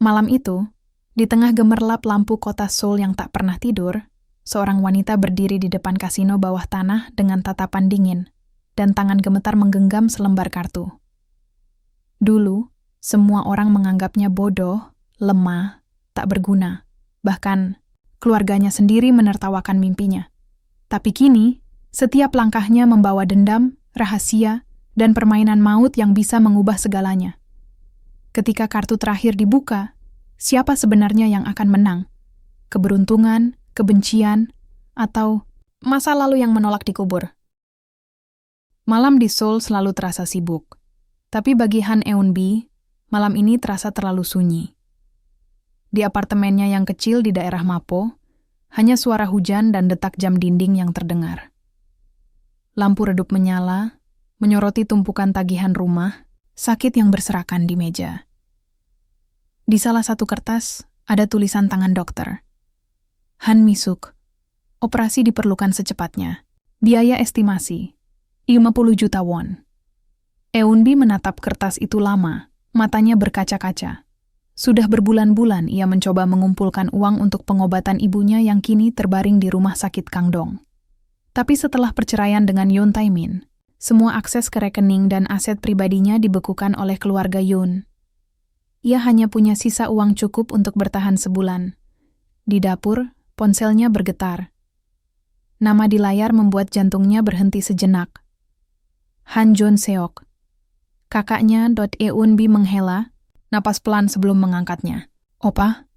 Malam itu, di tengah gemerlap lampu kota Seoul yang tak pernah tidur, seorang wanita berdiri di depan kasino bawah tanah dengan tatapan dingin, dan tangan gemetar menggenggam selembar kartu. Dulu, semua orang menganggapnya bodoh, lemah, tak berguna. Bahkan, keluarganya sendiri menertawakan mimpinya. Tapi kini, setiap langkahnya membawa dendam, rahasia, dan permainan maut yang bisa mengubah segalanya. Ketika kartu terakhir dibuka, siapa sebenarnya yang akan menang? Keberuntungan, kebencian, atau masa lalu yang menolak dikubur? Malam di Seoul selalu terasa sibuk. Tapi bagi Han Eun-bi, malam ini terasa terlalu sunyi. Di apartemennya yang kecil di daerah Mapo, hanya suara hujan dan detak jam dinding yang terdengar. Lampu redup menyala, menyoroti tumpukan tagihan rumah, sakit yang berserakan di meja. Di salah satu kertas, ada tulisan tangan dokter. Han Mi-suk, operasi diperlukan secepatnya. Biaya estimasi, 50 juta won. Eun-bi menatap kertas itu lama, matanya berkaca-kaca. Sudah berbulan-bulan ia mencoba mengumpulkan uang untuk pengobatan ibunya yang kini terbaring di rumah sakit Kangdong. Tapi setelah perceraian dengan Yoon Tae-min, semua akses ke rekening dan aset pribadinya dibekukan oleh keluarga Yoon. Ia hanya punya sisa uang cukup untuk bertahan sebulan. Di dapur, ponselnya bergetar. Nama di layar membuat jantungnya berhenti sejenak. Han Jon-seok. Kakaknya Eun-bi menghela, napas pelan sebelum mengangkatnya. Opa?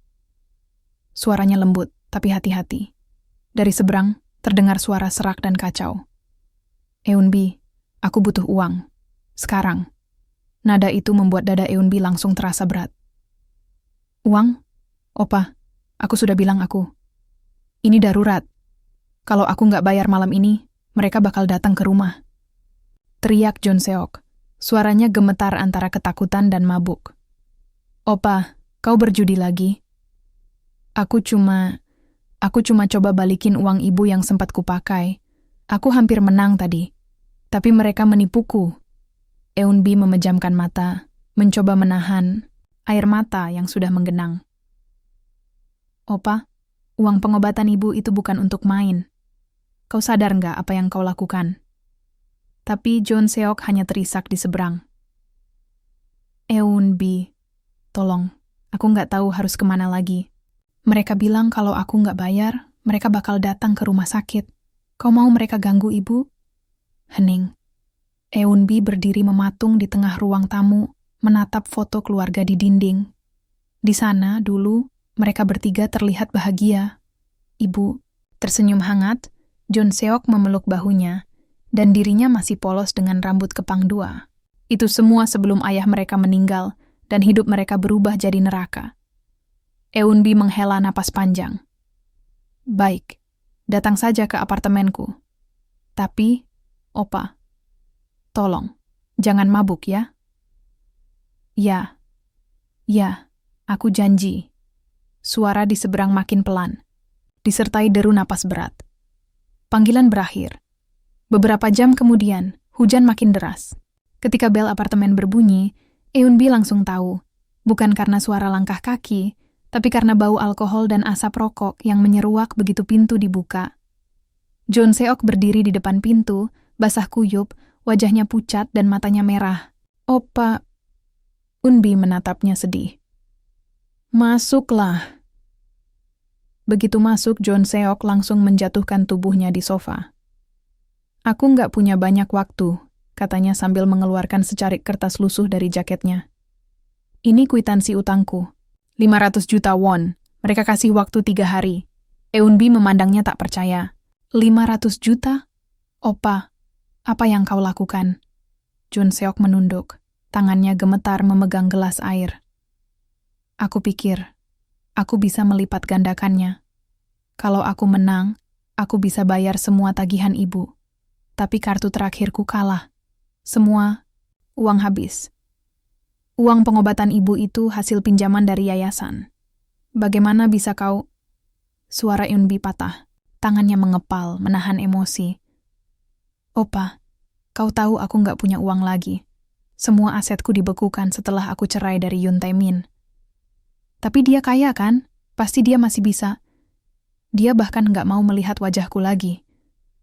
Suaranya lembut, tapi hati-hati. Dari seberang, terdengar suara serak dan kacau. Eun-bi, aku butuh uang. Sekarang. Nada itu membuat dada Eun-bi langsung terasa berat. Uang? Opa, aku sudah bilang aku. Ini darurat. Kalau aku nggak bayar malam ini, mereka bakal datang ke rumah. Teriak Jon-seok. Suaranya gemetar antara ketakutan dan mabuk. Opa, kau berjudi lagi? Aku cuma coba balikin uang ibu yang sempat kupakai. Aku hampir menang tadi. Tapi mereka menipuku. Eun-bi memejamkan mata, mencoba menahan air mata yang sudah menggenang. Opa, uang pengobatan ibu itu bukan untuk main. Kau sadar nggak apa yang kau lakukan? Tapi Jon-seok hanya terisak di seberang. Eun-bi, tolong, aku nggak tahu harus kemana lagi. Mereka bilang kalau aku nggak bayar, mereka bakal datang ke rumah sakit. Kau mau mereka ganggu ibu? Hening. Eun-bi berdiri mematung di tengah ruang tamu, menatap foto keluarga di dinding. Di sana, dulu, mereka bertiga terlihat bahagia. Ibu tersenyum hangat, Jon-seok memeluk bahunya, dan dirinya masih polos dengan rambut kepang dua. Itu semua sebelum ayah mereka meninggal, dan hidup mereka berubah jadi neraka. Eun-bi menghela napas panjang. Baik, datang saja ke apartemenku. Tapi, Opa, tolong, jangan mabuk ya. Ya, aku janji. Suara di seberang makin pelan, disertai deru napas berat. Panggilan berakhir. Beberapa jam kemudian, hujan makin deras. Ketika bel apartemen berbunyi, Eun-bi langsung tahu, bukan karena suara langkah kaki, tapi karena bau alkohol dan asap rokok yang menyeruak begitu pintu dibuka. Jon-seok berdiri di depan pintu, basah kuyup, wajahnya pucat dan matanya merah. Opa, Eun-bi menatapnya sedih. Masuklah. Begitu masuk, Jon-seok langsung menjatuhkan tubuhnya di sofa. Aku nggak punya banyak waktu, katanya sambil mengeluarkan secarik kertas lusuh dari jaketnya. Ini kwitansi utangku. 500 juta won. Mereka kasih waktu 3 hari. Eun-bi memandangnya tak percaya. 500 juta? Opa, apa yang kau lakukan? Jon-seok menunduk. Tangannya gemetar memegang gelas air. Aku pikir, aku bisa melipat gandakannya. Kalau aku menang, aku bisa bayar semua tagihan ibu. Tapi kartu terakhirku kalah. Semua uang habis. Uang pengobatan ibu itu hasil pinjaman dari yayasan. Bagaimana bisa kau... Suara Eun-bi patah. Tangannya mengepal, menahan emosi. Opa, kau tahu aku nggak punya uang lagi. Semua asetku dibekukan setelah aku cerai dari Yoon Tae-min. Tapi dia kaya kan? Pasti dia masih bisa. Dia bahkan nggak mau melihat wajahku lagi.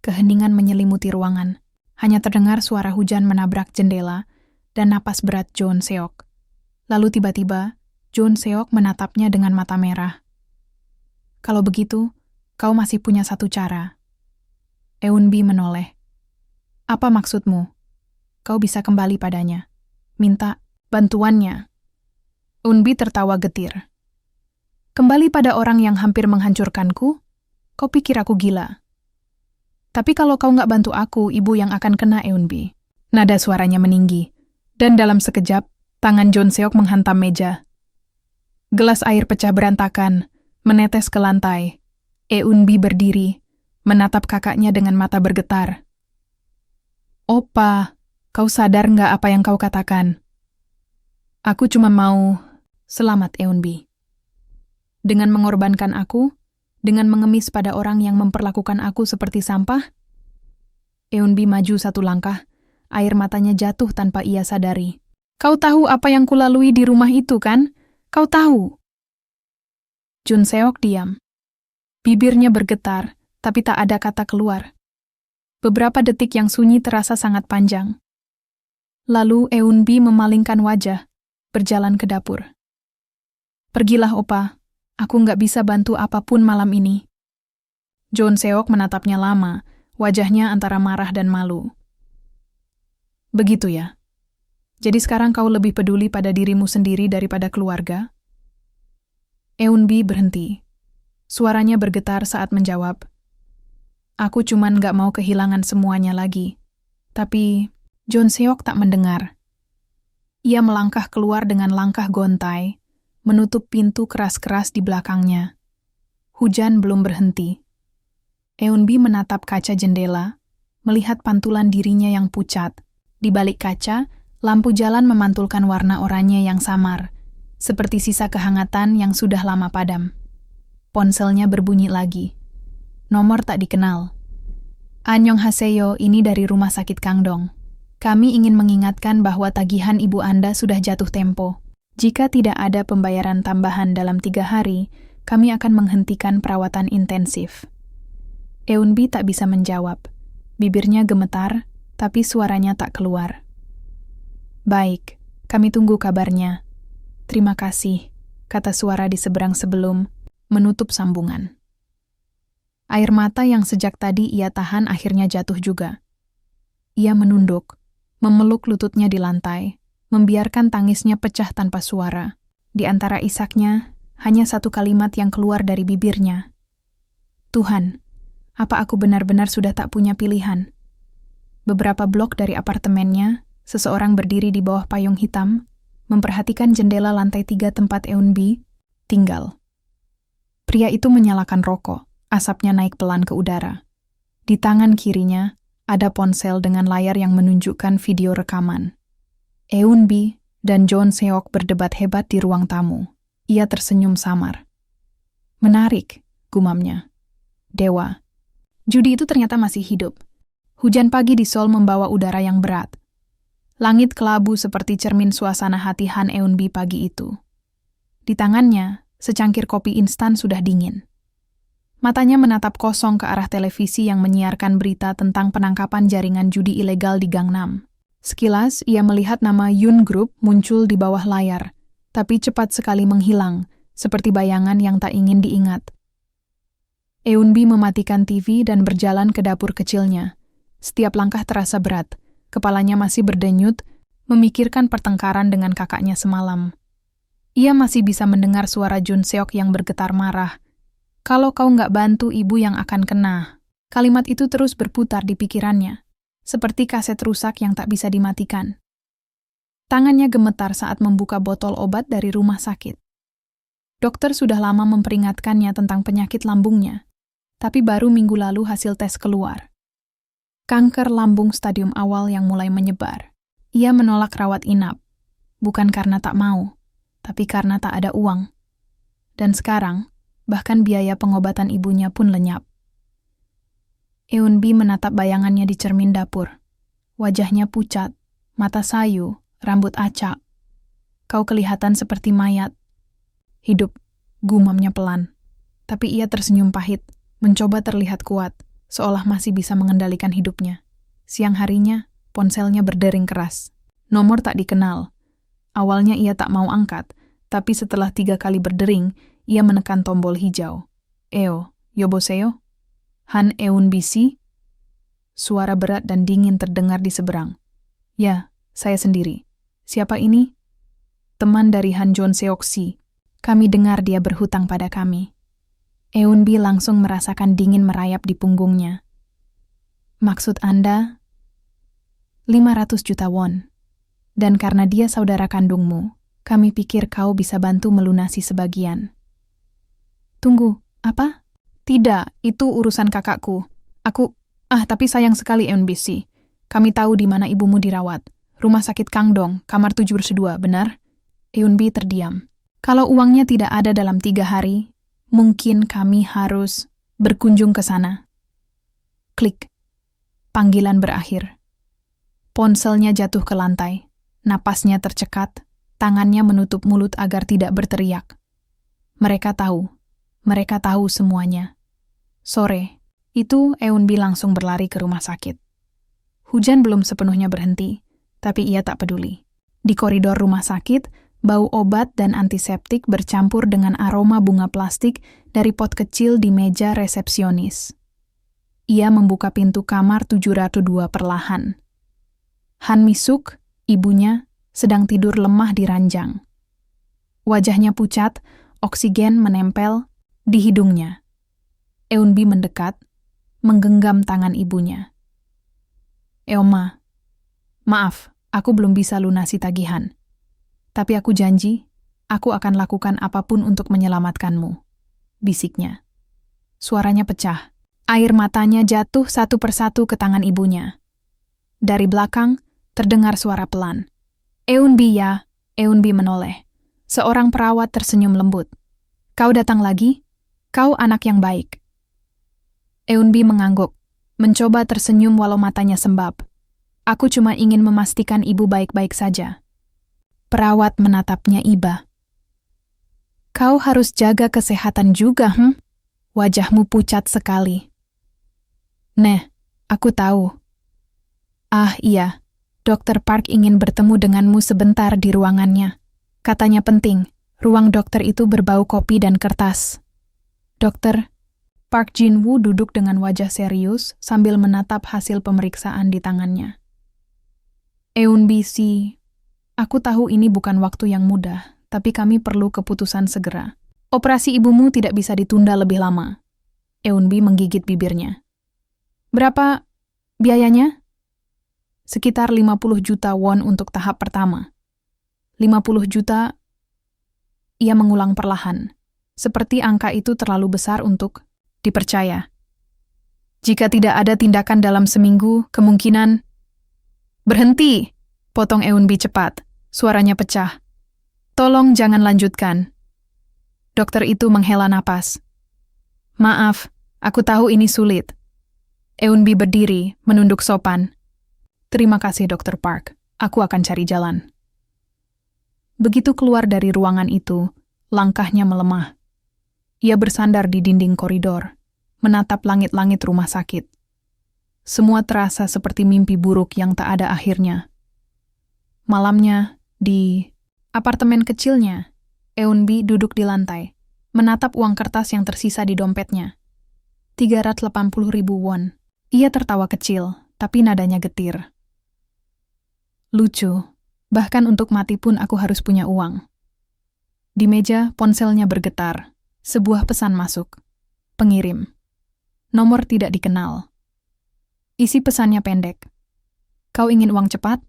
Keheningan menyelimuti ruangan. Hanya terdengar suara hujan menabrak jendela dan napas berat John Seok. Lalu tiba-tiba, John Seok menatapnya dengan mata merah. Kalau begitu, kau masih punya satu cara. Eunbi menoleh. Apa maksudmu? Kau bisa kembali padanya. Minta bantuannya. Eunbi tertawa getir. Kembali pada orang yang hampir menghancurkanku? Kau pikir aku gila? Tapi kalau kau nggak bantu aku, ibu yang akan kena, Eunbi. Nada suaranya meninggi. Dan dalam sekejap, tangan John Seok menghantam meja. Gelas air pecah berantakan, menetes ke lantai. Eunbi berdiri, menatap kakaknya dengan mata bergetar. Opa, kau sadar nggak apa yang kau katakan? Aku cuma mau selamat, Eunbi. Dengan mengorbankan aku, dengan mengemis pada orang yang memperlakukan aku seperti sampah? Eunbi maju satu langkah, air matanya jatuh tanpa ia sadari. Kau tahu apa yang kulalui di rumah itu, kan? Kau tahu. Jun Seok diam. Bibirnya bergetar, tapi tak ada kata keluar. Beberapa detik yang sunyi terasa sangat panjang. Lalu Eunbi memalingkan wajah, berjalan ke dapur. Pergilah, Opa. Aku nggak bisa bantu apapun malam ini. John Seok menatapnya lama, wajahnya antara marah dan malu. Begitu ya? Jadi sekarang kau lebih peduli pada dirimu sendiri daripada keluarga? Eunbi berhenti. Suaranya bergetar saat menjawab. Aku cuman nggak mau kehilangan semuanya lagi. Tapi John Seok tak mendengar. Ia melangkah keluar dengan langkah gontai, menutup pintu keras-keras di belakangnya. Hujan belum berhenti. Eunbi menatap kaca jendela, melihat pantulan dirinya yang pucat. Di balik kaca, lampu jalan memantulkan warna oranye yang samar, seperti sisa kehangatan yang sudah lama padam. Ponselnya berbunyi lagi. Nomor tak dikenal. Annyeonghaseyo, ini dari Rumah Sakit Kangdong. Kami ingin mengingatkan bahwa tagihan ibu Anda sudah jatuh tempo. Jika tidak ada pembayaran tambahan dalam 3 hari, kami akan menghentikan perawatan intensif. Eunbi tak bisa menjawab. Bibirnya gemetar, tapi suaranya tak keluar. Baik, kami tunggu kabarnya. Terima kasih, kata suara di seberang sebelum menutup sambungan. Air mata yang sejak tadi ia tahan akhirnya jatuh juga. Ia menunduk, memeluk lututnya di lantai, membiarkan tangisnya pecah tanpa suara. Di antara isaknya, hanya satu kalimat yang keluar dari bibirnya. Tuhan, apa aku benar-benar sudah tak punya pilihan? Beberapa blok dari apartemennya, seseorang berdiri di bawah payung hitam, memperhatikan jendela lantai 3 tempat Eunbi tinggal. Pria itu menyalakan rokok, asapnya naik pelan ke udara. Di tangan kirinya, ada ponsel dengan layar yang menunjukkan video rekaman. Eunbi dan John Seok berdebat hebat di ruang tamu. Ia tersenyum samar. Menarik, gumamnya. Dewa. Judi itu ternyata masih hidup. Hujan pagi di Seoul membawa udara yang berat. Langit kelabu seperti cermin suasana hati Han Eunbi pagi itu. Di tangannya, secangkir kopi instan sudah dingin. Matanya menatap kosong ke arah televisi yang menyiarkan berita tentang penangkapan jaringan judi ilegal di Gangnam. Sekilas, ia melihat nama Yun Group muncul di bawah layar, tapi cepat sekali menghilang, seperti bayangan yang tak ingin diingat. Eunbi mematikan TV dan berjalan ke dapur kecilnya. Setiap langkah terasa berat, kepalanya masih berdenyut, memikirkan pertengkaran dengan kakaknya semalam. Ia masih bisa mendengar suara Jun Seok yang bergetar marah. Kalau kau nggak bantu, ibu yang akan kena. Kalimat itu terus berputar di pikirannya, seperti kaset rusak yang tak bisa dimatikan. Tangannya gemetar saat membuka botol obat dari rumah sakit. Dokter sudah lama memperingatkannya tentang penyakit lambungnya, tapi baru minggu lalu hasil tes keluar. Kanker lambung stadium awal yang mulai menyebar. Ia menolak rawat inap, bukan karena tak mau, tapi karena tak ada uang. Dan sekarang, bahkan biaya pengobatan ibunya pun lenyap. Eunbi menatap bayangannya di cermin dapur. Wajahnya pucat, mata sayu, rambut acak. Kau kelihatan seperti mayat. Hidup, gumamnya pelan. Tapi ia tersenyum pahit, mencoba terlihat kuat, seolah masih bisa mengendalikan hidupnya. Siang harinya, ponselnya berdering keras. Nomor tak dikenal. Awalnya ia tak mau angkat, tapi setelah 3 kali berdering, ia menekan tombol hijau. "Eo, yoboseo? Han Eun BC?" Suara berat dan dingin terdengar di seberang. "Ya, saya sendiri." "Siapa ini?" "Teman dari Han Jon Seok-si. Kami dengar dia berhutang pada kami." Eunbi langsung merasakan dingin merayap di punggungnya. "Maksud Anda?" 500 juta won. "Dan karena dia saudara kandungmu, kami pikir kau bisa bantu melunasi sebagian." "Tunggu, apa?" "Tidak, itu urusan kakakku. Tapi sayang sekali Eunbi-si. Kami tahu di mana ibumu dirawat. Rumah sakit Kangdong, kamar 702, benar?" Eunbi terdiam. "Kalau uangnya tidak ada dalam 3 hari, mungkin kami harus berkunjung ke sana." Klik. Panggilan berakhir. Ponselnya jatuh ke lantai. Napasnya tercekat, tangannya menutup mulut agar tidak berteriak. Mereka tahu semuanya. Sore, itu Eunbi langsung berlari ke rumah sakit. Hujan belum sepenuhnya berhenti, tapi ia tak peduli. Di koridor rumah sakit, bau obat dan antiseptik bercampur dengan aroma bunga plastik dari pot kecil di meja resepsionis. Ia membuka pintu kamar 702 perlahan. Han Mi-suk, ibunya, sedang tidur lemah di ranjang. Wajahnya pucat, oksigen menempel di hidungnya. Eunbi mendekat, menggenggam tangan ibunya. "Eoma, maaf, aku belum bisa lunasi tagihan. Tapi aku janji, aku akan lakukan apapun untuk menyelamatkanmu," bisiknya. Suaranya pecah. Air matanya jatuh satu persatu ke tangan ibunya. Dari belakang, terdengar suara pelan. "Eunbi ya." Eunbi menoleh. Seorang perawat tersenyum lembut. "Kau datang lagi? Kau anak yang baik." Eunbi mengangguk, mencoba tersenyum walau matanya sembab. "Aku cuma ingin memastikan ibu baik-baik saja." Perawat menatapnya iba. "Kau harus jaga kesehatan juga, Wajahmu pucat sekali." "Neh, aku tahu." "Ah iya, Dr. Park ingin bertemu denganmu sebentar di ruangannya. Katanya penting, ruang dokter itu berbau kopi dan kertas." "Dokter?" Park Jin-woo duduk dengan wajah serius sambil menatap hasil pemeriksaan di tangannya. "Eunbi-si, aku tahu ini bukan waktu yang mudah, tapi kami perlu keputusan segera. Operasi ibumu tidak bisa ditunda lebih lama." Eunbi menggigit bibirnya. "Berapa biayanya?" "Sekitar 50 juta won untuk tahap pertama." 50 juta? Ia mengulang perlahan, seperti angka itu terlalu besar untuk dipercaya. "Jika tidak ada tindakan dalam seminggu, kemungkinan..." "Berhenti!" potong Eunbi cepat. Suaranya pecah. "Tolong jangan lanjutkan." Dokter itu menghela napas. "Maaf, aku tahu ini sulit." Eunbi berdiri, menunduk sopan. "Terima kasih, Dr. Park. Aku akan cari jalan." Begitu keluar dari ruangan itu, langkahnya melemah. Ia bersandar di dinding koridor, menatap langit-langit rumah sakit. Semua terasa seperti mimpi buruk yang tak ada akhirnya. Malamnya, di apartemen kecilnya, Eunbi duduk di lantai, menatap uang kertas yang tersisa di dompetnya. 380.000 won. Ia tertawa kecil, tapi nadanya getir. "Lucu, bahkan untuk mati pun aku harus punya uang." Di meja, ponselnya bergetar. Sebuah pesan masuk. Pengirim. Nomor tidak dikenal. Isi pesannya pendek. "Kau ingin uang cepat?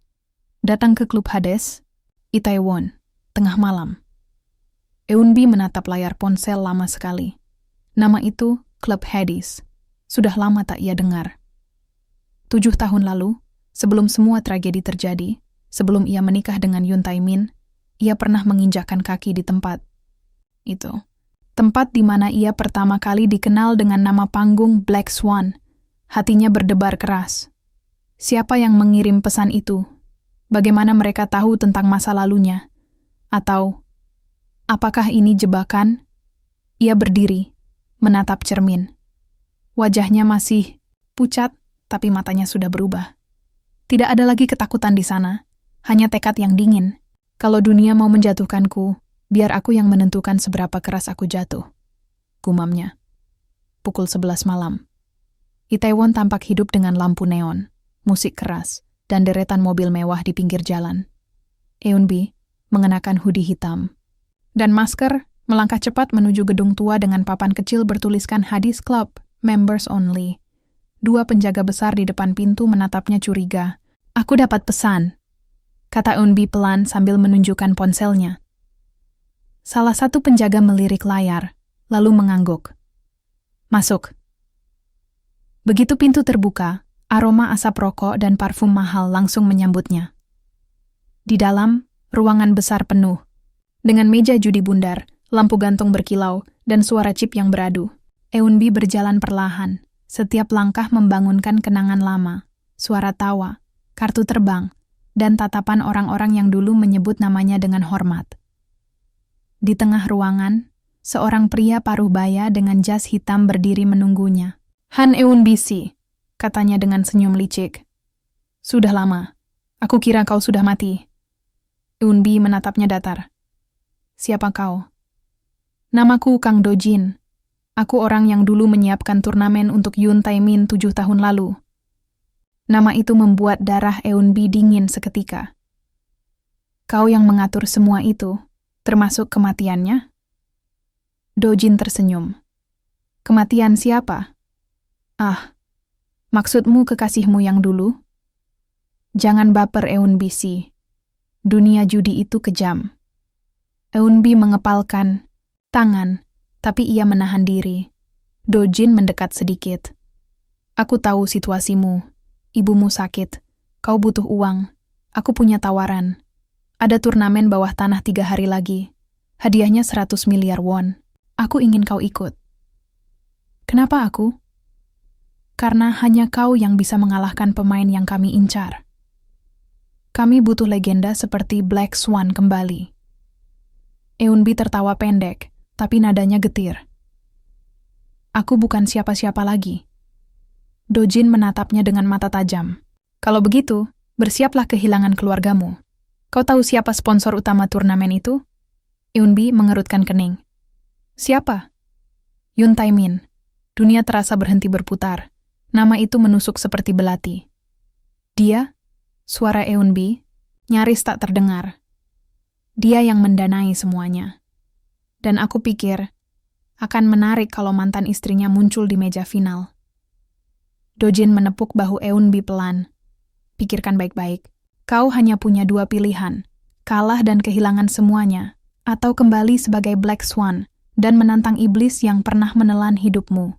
Datang ke Klub Hades, Itaewon, tengah malam." Eunbi menatap layar ponsel lama sekali. Nama itu, Klub Hades. Sudah lama tak ia dengar. 7 tahun lalu, sebelum semua tragedi terjadi, sebelum ia menikah dengan Yoon Tae-min, ia pernah menginjakkan kaki di tempat itu. Tempat di mana ia pertama kali dikenal dengan nama panggung Black Swan. Hatinya berdebar keras. Siapa yang mengirim pesan itu? Bagaimana mereka tahu tentang masa lalunya? Atau Apakah ini jebakan? Ia berdiri, menatap cermin. Wajahnya masih pucat, tapi matanya sudah berubah. Tidak ada lagi ketakutan di sana, hanya tekad yang dingin. Kalau dunia mau menjatuhkanku, biar aku yang menentukan seberapa keras aku jatuh. Gumamnya. Pukul 11 malam. Itaewon tampak hidup dengan lampu neon, musik keras, dan deretan mobil mewah di pinggir jalan. Eunbi mengenakan hoodie hitam dan masker melangkah cepat menuju gedung tua dengan papan kecil bertuliskan Hadis Club, Members Only. Dua penjaga besar di depan pintu menatapnya curiga. Aku dapat pesan, kata Eunbi pelan sambil menunjukkan ponselnya. Salah satu penjaga melirik layar, lalu mengangguk. Masuk. Begitu pintu terbuka, aroma asap rokok dan parfum mahal langsung menyambutnya. Di dalam, ruangan besar penuh, dengan meja judi bundar, lampu gantung berkilau, dan suara chip yang beradu. Eunbi berjalan perlahan, setiap langkah membangunkan kenangan lama, suara tawa, kartu terbang, dan tatapan orang-orang yang dulu menyebut namanya dengan hormat. Di tengah ruangan, seorang pria paruh baya dengan jas hitam berdiri menunggunya. Han Eunbi si, katanya dengan senyum licik. Sudah lama, aku kira kau sudah mati. Eunbi menatapnya datar. Siapa kau? Namaku Kang Dojin. Aku orang yang dulu menyiapkan turnamen untuk Yun Taemin 7 tahun lalu. Nama itu membuat darah Eunbi dingin seketika. Kau yang mengatur semua itu, termasuk kematiannya? Dojin tersenyum. Kematian siapa? Ah, maksudmu kekasihmu yang dulu? Jangan baper Eunbi si. Dunia judi itu kejam. Eunbi mengepalkan tangan, tapi ia menahan diri. Dojin mendekat sedikit. Aku tahu situasimu. Ibumu sakit. Kau butuh uang. Aku punya tawaran. Ada turnamen bawah tanah 3 hari lagi. Hadiahnya 100 miliar won. Aku ingin kau ikut. Kenapa aku? Karena hanya kau yang bisa mengalahkan pemain yang kami incar. Kami butuh legenda seperti Black Swan kembali. Eunbi tertawa pendek, tapi nadanya getir. Aku bukan siapa-siapa lagi. Dojin menatapnya dengan mata tajam. Kalau begitu, bersiaplah kehilangan keluargamu. Kau tahu siapa sponsor utama turnamen itu? Eunbi mengerutkan kening. Siapa? Yun Taemin. Dunia terasa berhenti berputar. Nama itu menusuk seperti belati. Dia? Suara Eunbi nyaris tak terdengar. Dia yang mendanai semuanya. Dan aku pikir akan menarik kalau mantan istrinya muncul di meja final. Dojin menepuk bahu Eunbi pelan. Pikirkan baik-baik. Kau hanya punya 2 pilihan. Kalah dan kehilangan semuanya, atau kembali sebagai Black Swan dan menantang iblis yang pernah menelan hidupmu.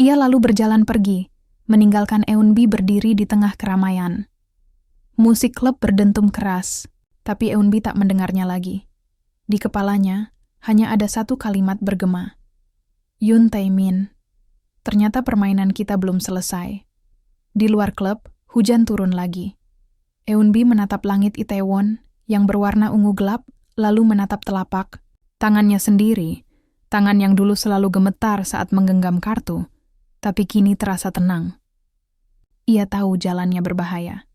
Ia lalu berjalan pergi, meninggalkan Eunbi berdiri di tengah keramaian. Musik klub berdentum keras, tapi Eunbi tak mendengarnya lagi. Di kepalanya, hanya ada satu kalimat bergema. Yun Taemin. Ternyata permainan kita belum selesai. Di luar klub, hujan turun lagi. Eunbi menatap langit Itaewon yang berwarna ungu gelap, lalu menatap telapak tangannya sendiri, tangan yang dulu selalu gemetar saat menggenggam kartu, tapi kini terasa tenang. Ia tahu jalannya berbahaya.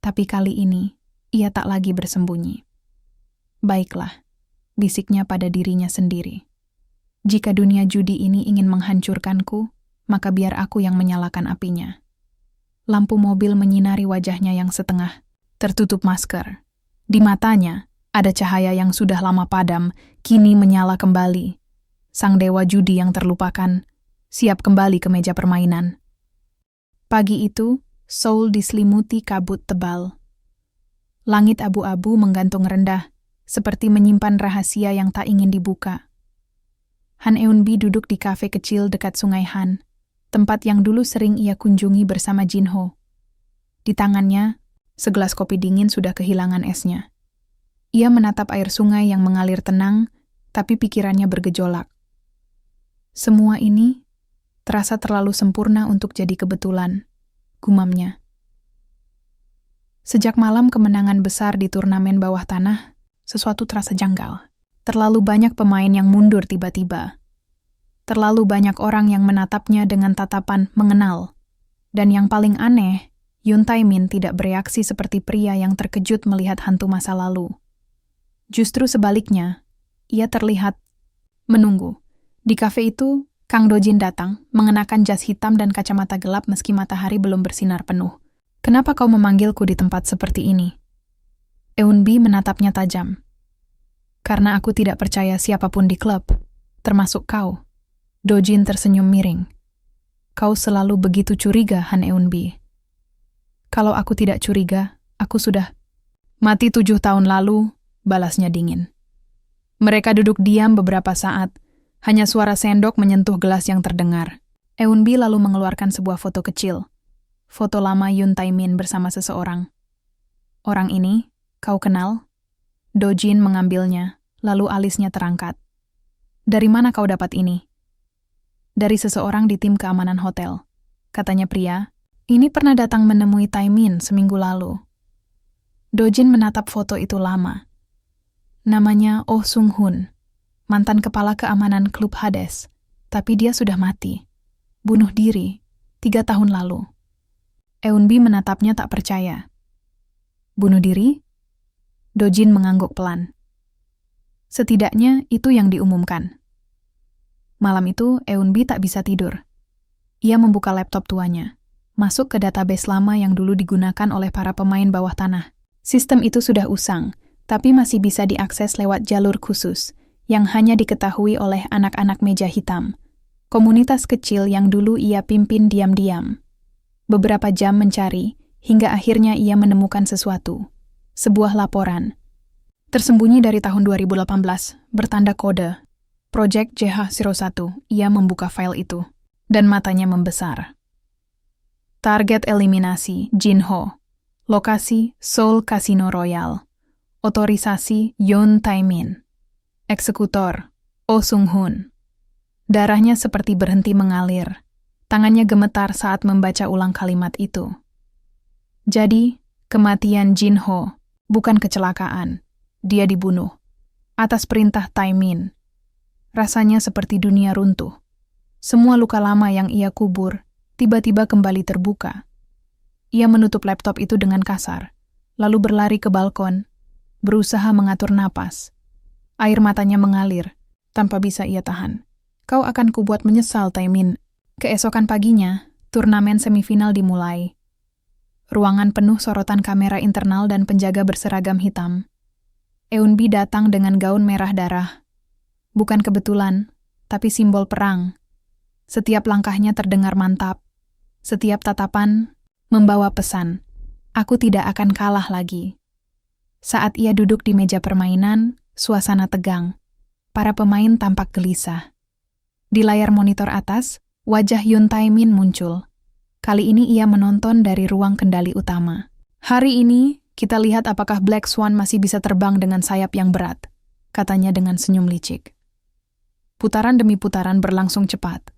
Tapi kali ini, ia tak lagi bersembunyi. Baiklah, bisiknya pada dirinya sendiri. Jika dunia judi ini ingin menghancurkanku, maka biar aku yang menyalakan apinya. Lampu mobil menyinari wajahnya yang setengah tertutup masker. Di matanya, ada cahaya yang sudah lama padam, kini menyala kembali. Sang dewa judi yang terlupakan, siap kembali ke meja permainan. Pagi itu, Seoul diselimuti kabut tebal. Langit abu-abu menggantung rendah, seperti menyimpan rahasia yang tak ingin dibuka. Han Eunbi duduk di kafe kecil dekat Sungai Han, tempat yang dulu sering ia kunjungi bersama Jin Ho. Di tangannya, segelas kopi dingin sudah kehilangan esnya. Ia menatap air sungai yang mengalir tenang, tapi pikirannya bergejolak. Semua ini terasa terlalu sempurna untuk jadi kebetulan, gumamnya. Sejak malam kemenangan besar di turnamen bawah tanah, sesuatu terasa janggal. Terlalu banyak pemain yang mundur tiba-tiba. Terlalu banyak orang yang menatapnya dengan tatapan mengenal. Dan yang paling aneh, Yoon Tae-min tidak bereaksi seperti pria yang terkejut melihat hantu masa lalu. Justru sebaliknya, ia terlihat menunggu. Di kafe itu, Kang Do-jin datang, mengenakan jas hitam dan kacamata gelap meski matahari belum bersinar penuh. "Kenapa kau memanggilku di tempat seperti ini?" Eun-bi menatapnya tajam. "Karena aku tidak percaya siapapun di klub, termasuk kau." Do-jin tersenyum miring. "Kau selalu begitu curiga, Han Eun-bi." "Kalau aku tidak curiga, aku sudah mati 7 tahun lalu," balasnya dingin. Mereka duduk diam beberapa saat, hanya suara sendok menyentuh gelas yang terdengar. Eun-bi lalu mengeluarkan sebuah foto kecil. Foto lama Yoon Tae-min bersama seseorang. "Orang ini, kau kenal?" Do-jin mengambilnya, lalu alisnya terangkat. "Dari mana kau dapat ini?" "Dari seseorang di tim keamanan hotel," katanya pria. "Ini pernah datang menemui Tae-min seminggu lalu." Do-jin menatap foto itu lama. Namanya Oh Sung-hun, mantan kepala keamanan klub Hades, tapi dia sudah mati. Bunuh diri, 3 tahun lalu. Eun-bi menatapnya tak percaya. "Bunuh diri?" Do-jin mengangguk pelan. Setidaknya itu yang diumumkan. Malam itu, Eun-bi tak bisa tidur. Ia membuka laptop tuanya, masuk ke database lama yang dulu digunakan oleh para pemain bawah tanah. Sistem itu sudah usang, tapi masih bisa diakses lewat jalur khusus, yang hanya diketahui oleh anak-anak meja hitam. Komunitas kecil yang dulu ia pimpin diam-diam. Beberapa jam mencari, hingga akhirnya ia menemukan sesuatu. Sebuah laporan. Tersembunyi dari tahun 2018, bertanda kode. Project JH01, ia membuka file itu, dan matanya membesar. Target eliminasi, Jin Ho. Lokasi, Seoul Casino Royal. Otorisasi, Yoon Tae-min. Eksekutor, Oh Sung-hun. Darahnya seperti berhenti mengalir. Tangannya gemetar saat membaca ulang kalimat itu. Jadi, kematian Jin Ho bukan kecelakaan. Dia dibunuh. Atas perintah Tae-min. Rasanya seperti dunia runtuh. Semua luka lama yang ia kubur tiba-tiba kembali terbuka. Ia menutup laptop itu dengan kasar, lalu berlari ke balkon, berusaha mengatur napas. Air matanya mengalir, tanpa bisa ia tahan. "Kau akan kubuat menyesal, Tae-min." Keesokan paginya, turnamen semifinal dimulai. Ruangan penuh sorotan kamera internal dan penjaga berseragam hitam. Eun-bi datang dengan gaun merah darah. Bukan kebetulan, tapi simbol perang. Setiap langkahnya terdengar mantap. Setiap tatapan membawa pesan, "Aku tidak akan kalah lagi." Saat ia duduk di meja permainan, suasana tegang. Para pemain tampak gelisah. Di layar monitor atas, wajah Yoon Tae-min muncul. Kali ini ia menonton dari ruang kendali utama. "Hari ini, kita lihat apakah Black Swan masih bisa terbang dengan sayap yang berat," katanya dengan senyum licik. Putaran demi putaran berlangsung cepat.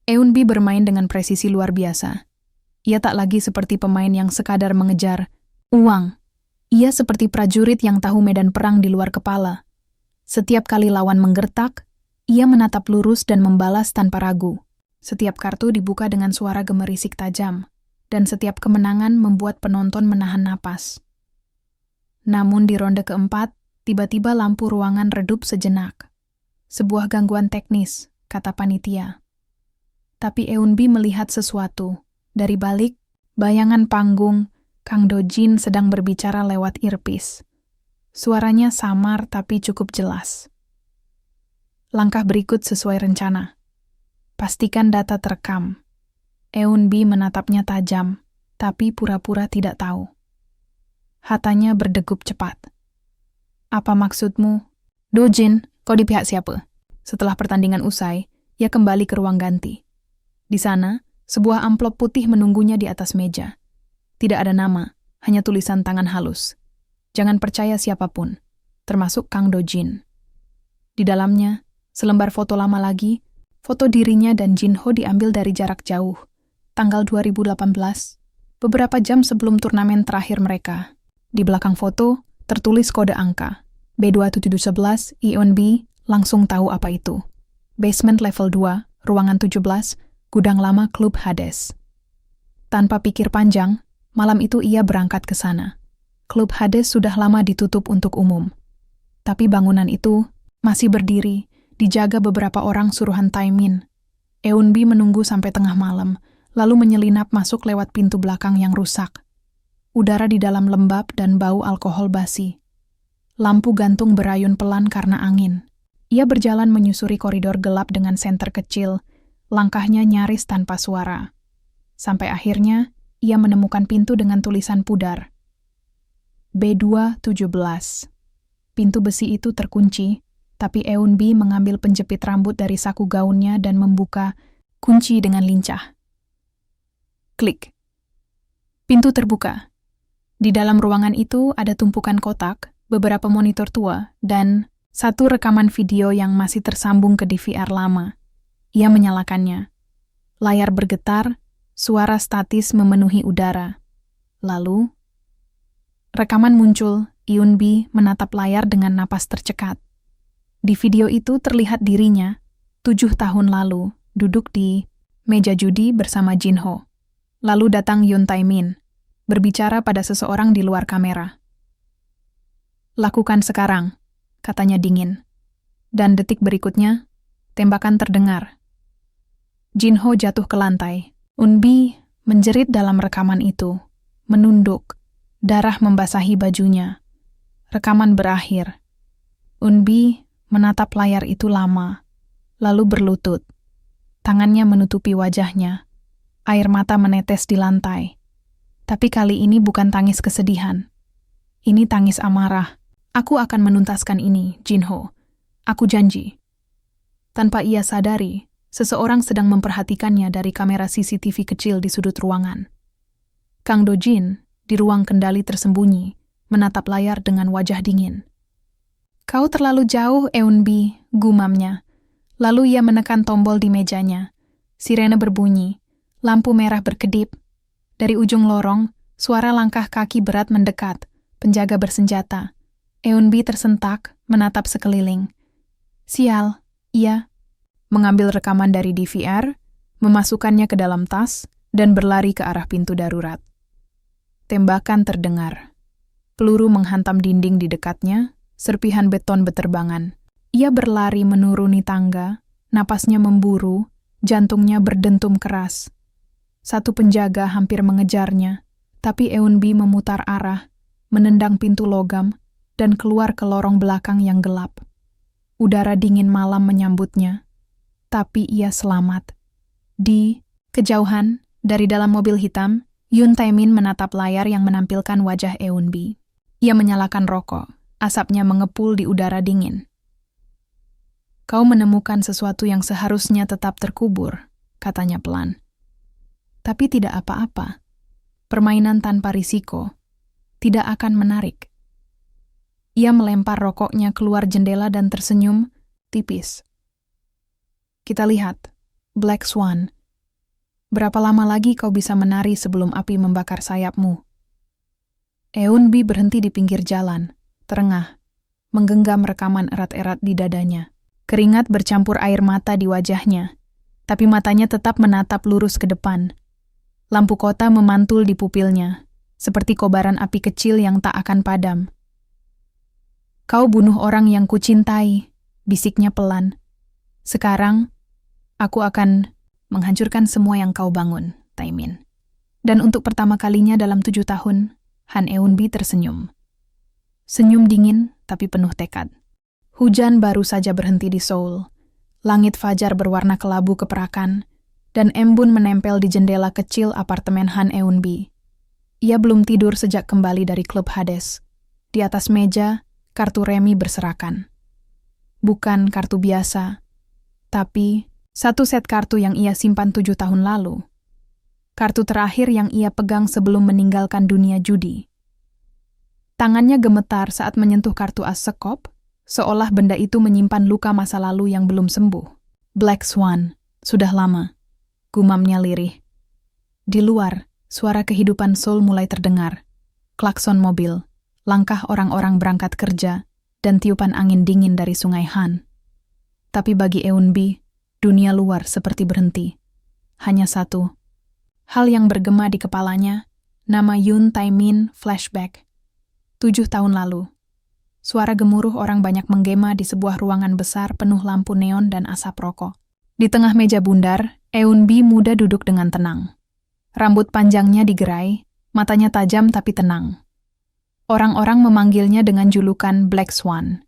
Eun-bi bermain dengan presisi luar biasa. Ia tak lagi seperti pemain yang sekadar mengejar uang. Ia seperti prajurit yang tahu medan perang di luar kepala. Setiap kali lawan menggertak, ia menatap lurus dan membalas tanpa ragu. Setiap kartu dibuka dengan suara gemerisik tajam, dan setiap kemenangan membuat penonton menahan napas. Namun di ronde keempat, tiba-tiba lampu ruangan redup sejenak. "Sebuah gangguan teknis," kata panitia. Tapi Eun-bi melihat sesuatu. Dari balik bayangan panggung, Kang Do-jin sedang berbicara lewat earpiece. Suaranya samar tapi cukup jelas. "Langkah berikut sesuai rencana. Pastikan data terekam." Eun-bi menatapnya tajam, tapi pura-pura tidak tahu. Hatanya berdegup cepat. "Apa maksudmu?" "Do-jin, kau di pihak siapa?" Setelah pertandingan usai, ia kembali ke ruang ganti. Di sana, sebuah amplop putih menunggunya di atas meja. Tidak ada nama, hanya tulisan tangan halus. "Jangan percaya siapapun, termasuk Kang Do-jin." Di dalamnya, selembar foto lama lagi, foto dirinya dan Jin Ho diambil dari jarak jauh. Tanggal 2018, beberapa jam sebelum turnamen terakhir mereka. Di belakang foto, tertulis kode angka, B2711, Eun-bi langsung tahu apa itu. Basement level 2, ruangan 17, gudang lama klub Hades. Tanpa pikir panjang, malam itu ia berangkat ke sana. Klub Hades sudah lama ditutup untuk umum. Tapi bangunan itu masih berdiri, dijaga beberapa orang suruhan Taemin. Eun-bi menunggu sampai tengah malam, lalu menyelinap masuk lewat pintu belakang yang rusak. Udara di dalam lembab dan bau alkohol basi. Lampu gantung berayun pelan karena angin. Ia berjalan menyusuri koridor gelap dengan senter kecil, langkahnya nyaris tanpa suara. Sampai akhirnya, ia menemukan pintu dengan tulisan pudar. B217. Pintu besi itu terkunci, tapi Eun-bi mengambil penjepit rambut dari saku gaunnya dan membuka kunci dengan lincah. Klik. Pintu terbuka. Di dalam ruangan itu ada tumpukan kotak, beberapa monitor tua, dan satu rekaman video yang masih tersambung ke DVR lama. Ia menyalakannya. Layar bergetar, suara statis memenuhi udara. Lalu, rekaman muncul, Eun-bi menatap layar dengan napas tercekat. Di video itu terlihat dirinya, 7 tahun lalu, duduk di meja judi bersama Jin-ho. Lalu datang Yoon Tae-min, berbicara pada seseorang di luar kamera. "Lakukan sekarang," katanya dingin. Dan detik berikutnya, tembakan terdengar. Jin-ho jatuh ke lantai. Eun-bi menjerit dalam rekaman itu, menunduk, darah membasahi bajunya. Rekaman berakhir. Eun-bi menatap layar itu lama, lalu berlutut. Tangannya menutupi wajahnya. Air mata menetes di lantai. Tapi kali ini bukan tangis kesedihan. Ini tangis amarah. "Aku akan menuntaskan ini, Jin-ho. Aku janji." Tanpa ia sadari, seseorang sedang memperhatikannya dari kamera CCTV kecil di sudut ruangan. Kang Do-jin, di ruang kendali tersembunyi, menatap layar dengan wajah dingin. "Kau terlalu jauh, Eun-bi," gumamnya. Lalu ia menekan tombol di mejanya. Sirene berbunyi, lampu merah berkedip. Dari ujung lorong, suara langkah kaki berat mendekat, penjaga bersenjata. Eun-bi tersentak, menatap sekeliling. Sial, ia mengambil rekaman dari DVR, memasukkannya ke dalam tas, dan berlari ke arah pintu darurat. Tembakan terdengar. Peluru menghantam dinding di dekatnya, serpihan beton beterbangan. Ia berlari menuruni tangga, napasnya memburu, jantungnya berdentum keras. Satu penjaga hampir mengejarnya, tapi Eun-bi memutar arah, menendang pintu logam, dan keluar ke lorong belakang yang gelap. Udara dingin malam menyambutnya, tapi ia selamat. Di kejauhan, dari dalam mobil hitam, Yoon Tae-min menatap layar yang menampilkan wajah Eun-bi. Ia menyalakan rokok, asapnya mengepul di udara dingin. "Kau menemukan sesuatu yang seharusnya tetap terkubur," katanya pelan. "Tapi tidak apa-apa. Permainan tanpa risiko tidak akan menarik." Ia melempar rokoknya keluar jendela dan tersenyum tipis. "Kita lihat, Black Swan. Berapa lama lagi kau bisa menari sebelum api membakar sayapmu?" Eun-bi berhenti di pinggir jalan, terengah, menggenggam rekaman erat-erat di dadanya. Keringat bercampur air mata di wajahnya, tapi matanya tetap menatap lurus ke depan. Lampu kota memantul di pupilnya, seperti kobaran api kecil yang tak akan padam. "Kau bunuh orang yang kucintai," bisiknya pelan. "Sekarang, aku akan menghancurkan semua yang kau bangun, Tae-min." Dan untuk pertama kalinya dalam 7 tahun, Han Eun-bi tersenyum. Senyum dingin, tapi penuh tekad. Hujan baru saja berhenti di Seoul. Langit fajar berwarna kelabu keperakan, dan embun menempel di jendela kecil apartemen Han Eun-bi. Ia belum tidur sejak kembali dari klub Hades. Di atas meja, kartu remi berserakan. Bukan kartu biasa, tapi satu set kartu yang ia simpan 7 tahun lalu. Kartu terakhir yang ia pegang sebelum meninggalkan dunia judi. Tangannya gemetar saat menyentuh kartu as sekop, seolah benda itu menyimpan luka masa lalu yang belum sembuh. "Black Swan, sudah lama," gumamnya lirih. Di luar, suara kehidupan Seoul mulai terdengar. Klakson mobil, langkah orang-orang berangkat kerja, dan tiupan angin dingin dari sungai Han. Tapi bagi Eunbi, dunia luar seperti berhenti. Hanya satu. Hal yang bergema di kepalanya, nama Yoon Tae-min flashback. 7 tahun lalu. Suara gemuruh orang banyak menggema di sebuah ruangan besar penuh lampu neon dan asap rokok. Di tengah meja bundar, Eunbi muda duduk dengan tenang. Rambut panjangnya digerai, matanya tajam tapi tenang. Orang-orang memanggilnya dengan julukan Black Swan.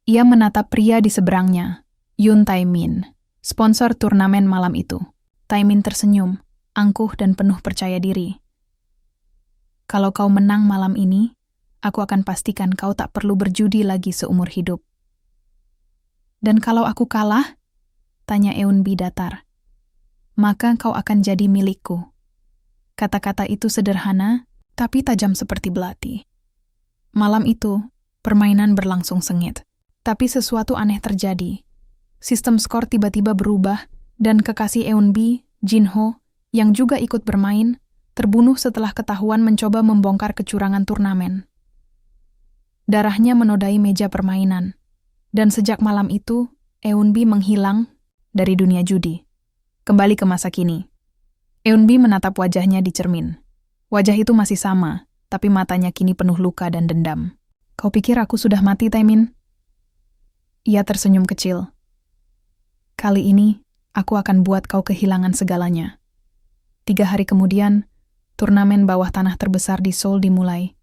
Ia menatap pria di seberangnya, Yoon Tae-min, sponsor turnamen malam itu. Tae-min tersenyum, angkuh dan penuh percaya diri. Kalau kau menang malam ini, aku akan pastikan kau tak perlu berjudi lagi seumur hidup. Dan kalau aku kalah? Tanya Eunbi datar. Maka kau akan jadi milikku. Kata-kata itu sederhana, tapi tajam seperti belati. Malam itu, permainan berlangsung sengit. Tapi sesuatu aneh terjadi. Sistem skor tiba-tiba berubah, dan kekasih Eunbi, Jinho, yang juga ikut bermain, terbunuh setelah ketahuan mencoba membongkar kecurangan turnamen. Darahnya menodai meja permainan, dan sejak malam itu, Eunbi menghilang dari dunia judi. Kembali ke masa kini. Eunbi menatap wajahnya di cermin. Wajah itu masih sama, tapi matanya kini penuh luka dan dendam. Kau pikir aku sudah mati, Tae-min? Ia tersenyum kecil. Kali ini, aku akan buat kau kehilangan segalanya. 3 hari kemudian, turnamen bawah tanah terbesar di Seoul dimulai.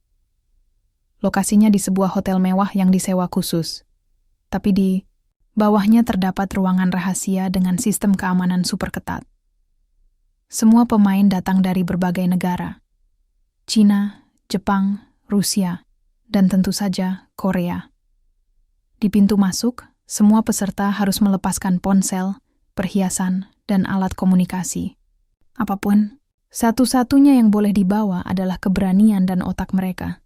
Lokasinya di sebuah hotel mewah yang disewa khusus. Tapi di bawahnya terdapat ruangan rahasia dengan sistem keamanan super ketat. Semua pemain datang dari berbagai negara. Cina, Jepang, Rusia, dan tentu saja Korea. Di pintu masuk, semua peserta harus melepaskan ponsel, perhiasan, dan alat komunikasi. Apapun, satu-satunya yang boleh dibawa adalah keberanian dan otak mereka.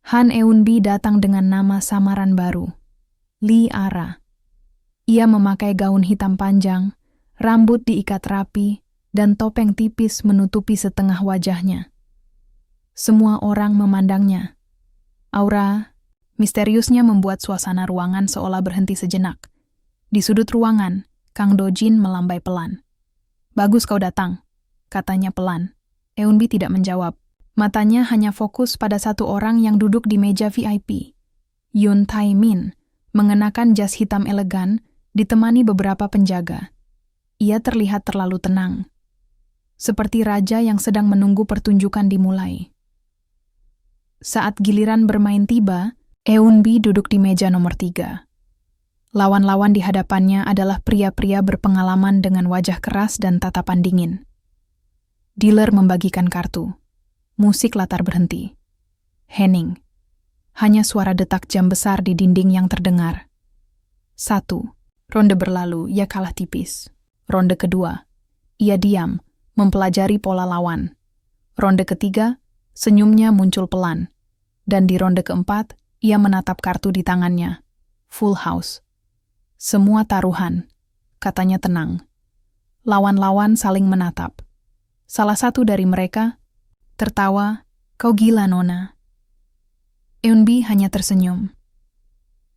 Han Eunbi datang dengan nama samaran baru, Lee Ara. Ia memakai gaun hitam panjang, rambut diikat rapi, dan topeng tipis menutupi setengah wajahnya. Semua orang memandangnya. Aura misteriusnya membuat suasana ruangan seolah berhenti sejenak. Di sudut ruangan, Kang Do-jin melambai pelan. "Bagus kau datang," katanya pelan. Eunbi tidak menjawab. Matanya hanya fokus pada satu orang yang duduk di meja VIP. Yoon Tae-min, mengenakan jas hitam elegan, ditemani beberapa penjaga. Ia terlihat terlalu tenang. Seperti raja yang sedang menunggu pertunjukan dimulai. Saat giliran bermain tiba, Eunbi duduk di meja nomor 3. Lawan-lawan di hadapannya adalah pria-pria berpengalaman dengan wajah keras dan tatapan dingin. Dealer membagikan kartu. Musik latar berhenti. Hening. Hanya suara detak jam besar di dinding yang terdengar. 1. Ronde berlalu, ia kalah tipis. Ronde kedua. Ia diam, mempelajari pola lawan. Ronde ketiga, senyumnya muncul pelan. Dan di ronde keempat, ia menatap kartu di tangannya. Full house. Semua taruhan, katanya tenang. Lawan-lawan saling menatap. Salah satu dari mereka tertawa, "Kau gila, Nona." Eunbi hanya tersenyum.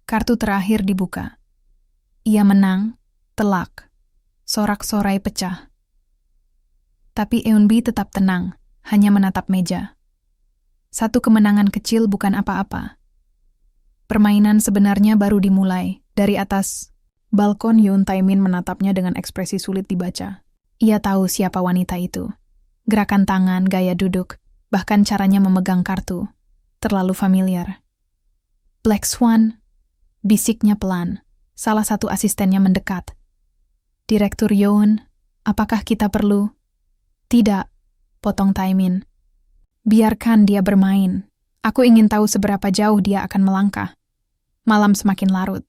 Kartu terakhir dibuka. Ia menang, telak. Sorak-sorai pecah. Tapi Eunbi tetap tenang, hanya menatap meja. Satu kemenangan kecil bukan apa-apa. Permainan sebenarnya baru dimulai. Dari atas balkon, Yoon Tae-min menatapnya dengan ekspresi sulit dibaca. Ia tahu siapa wanita itu. Gerakan tangan, gaya duduk, bahkan caranya memegang kartu. Terlalu familiar. "Black Swan," bisiknya pelan. Salah satu asistennya mendekat. "Direktur Yoon, apakah kita perlu?" "Tidak," potong Tae-min. "Biarkan dia bermain. Aku ingin tahu seberapa jauh dia akan melangkah." Malam semakin larut.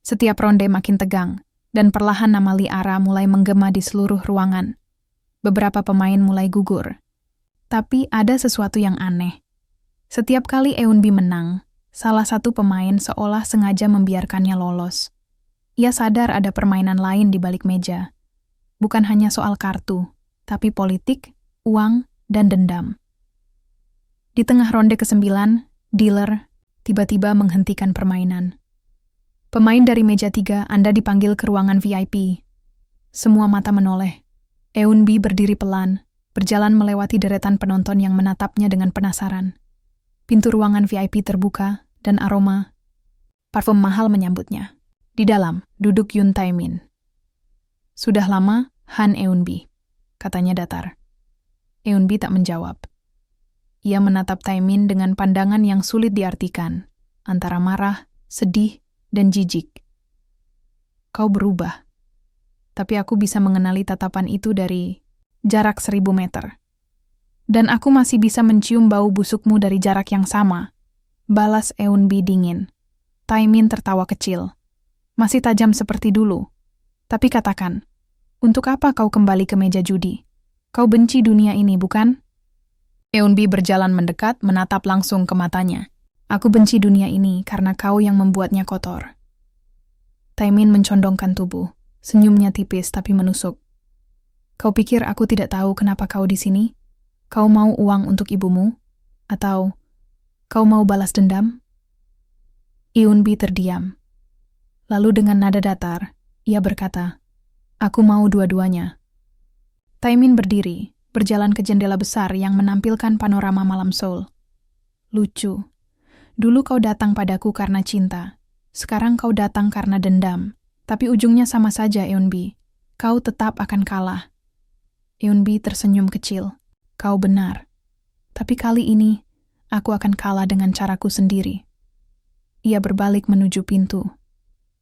Setiap ronde makin tegang, dan perlahan nama Lee Ara mulai menggema di seluruh ruangan. Beberapa pemain mulai gugur. Tapi ada sesuatu yang aneh. Setiap kali Eunbi menang, salah satu pemain seolah sengaja membiarkannya lolos. Ia sadar ada permainan lain di balik meja. Bukan hanya soal kartu, tapi politik, uang, dan dendam. Di tengah ronde ke-9, dealer tiba-tiba menghentikan permainan. Pemain dari meja 3, Anda dipanggil ke ruangan VIP. Semua mata menoleh. Eunbi berdiri pelan, berjalan melewati deretan penonton yang menatapnya dengan penasaran. Pintu ruangan VIP terbuka, dan aroma parfum mahal menyambutnya. Di dalam, duduk Yoon Tae-min. "Sudah lama, Han Eunbi," katanya datar. Eunbi tak menjawab. Ia menatap Tae-min dengan pandangan yang sulit diartikan, antara marah, sedih, dan jijik. "Kau berubah. Tapi aku bisa mengenali tatapan itu dari jarak 1000 meter. Dan aku masih bisa mencium bau busukmu dari jarak yang sama," balas Eunbi dingin. Tae-min tertawa kecil. "Masih tajam seperti dulu. Tapi katakan, untuk apa kau kembali ke meja judi? Kau benci dunia ini, bukan?" Eunbi berjalan mendekat, menatap langsung ke matanya. "Aku benci dunia ini karena kau yang membuatnya kotor." Tae-min mencondongkan tubuh, senyumnya tipis tapi menusuk. "Kau pikir aku tidak tahu kenapa kau di sini? Kau mau uang untuk ibumu? Atau kau mau balas dendam?" Eunbi terdiam. Lalu dengan nada datar, ia berkata, "Aku mau dua-duanya." Tae-min berdiri, berjalan ke jendela besar yang menampilkan panorama malam Seoul. "Lucu. Dulu kau datang padaku karena cinta. Sekarang kau datang karena dendam. Tapi ujungnya sama saja, Eunbi. Kau tetap akan kalah." Eunbi tersenyum kecil. "Kau benar. Tapi kali ini, aku akan kalah dengan caraku sendiri." Ia berbalik menuju pintu.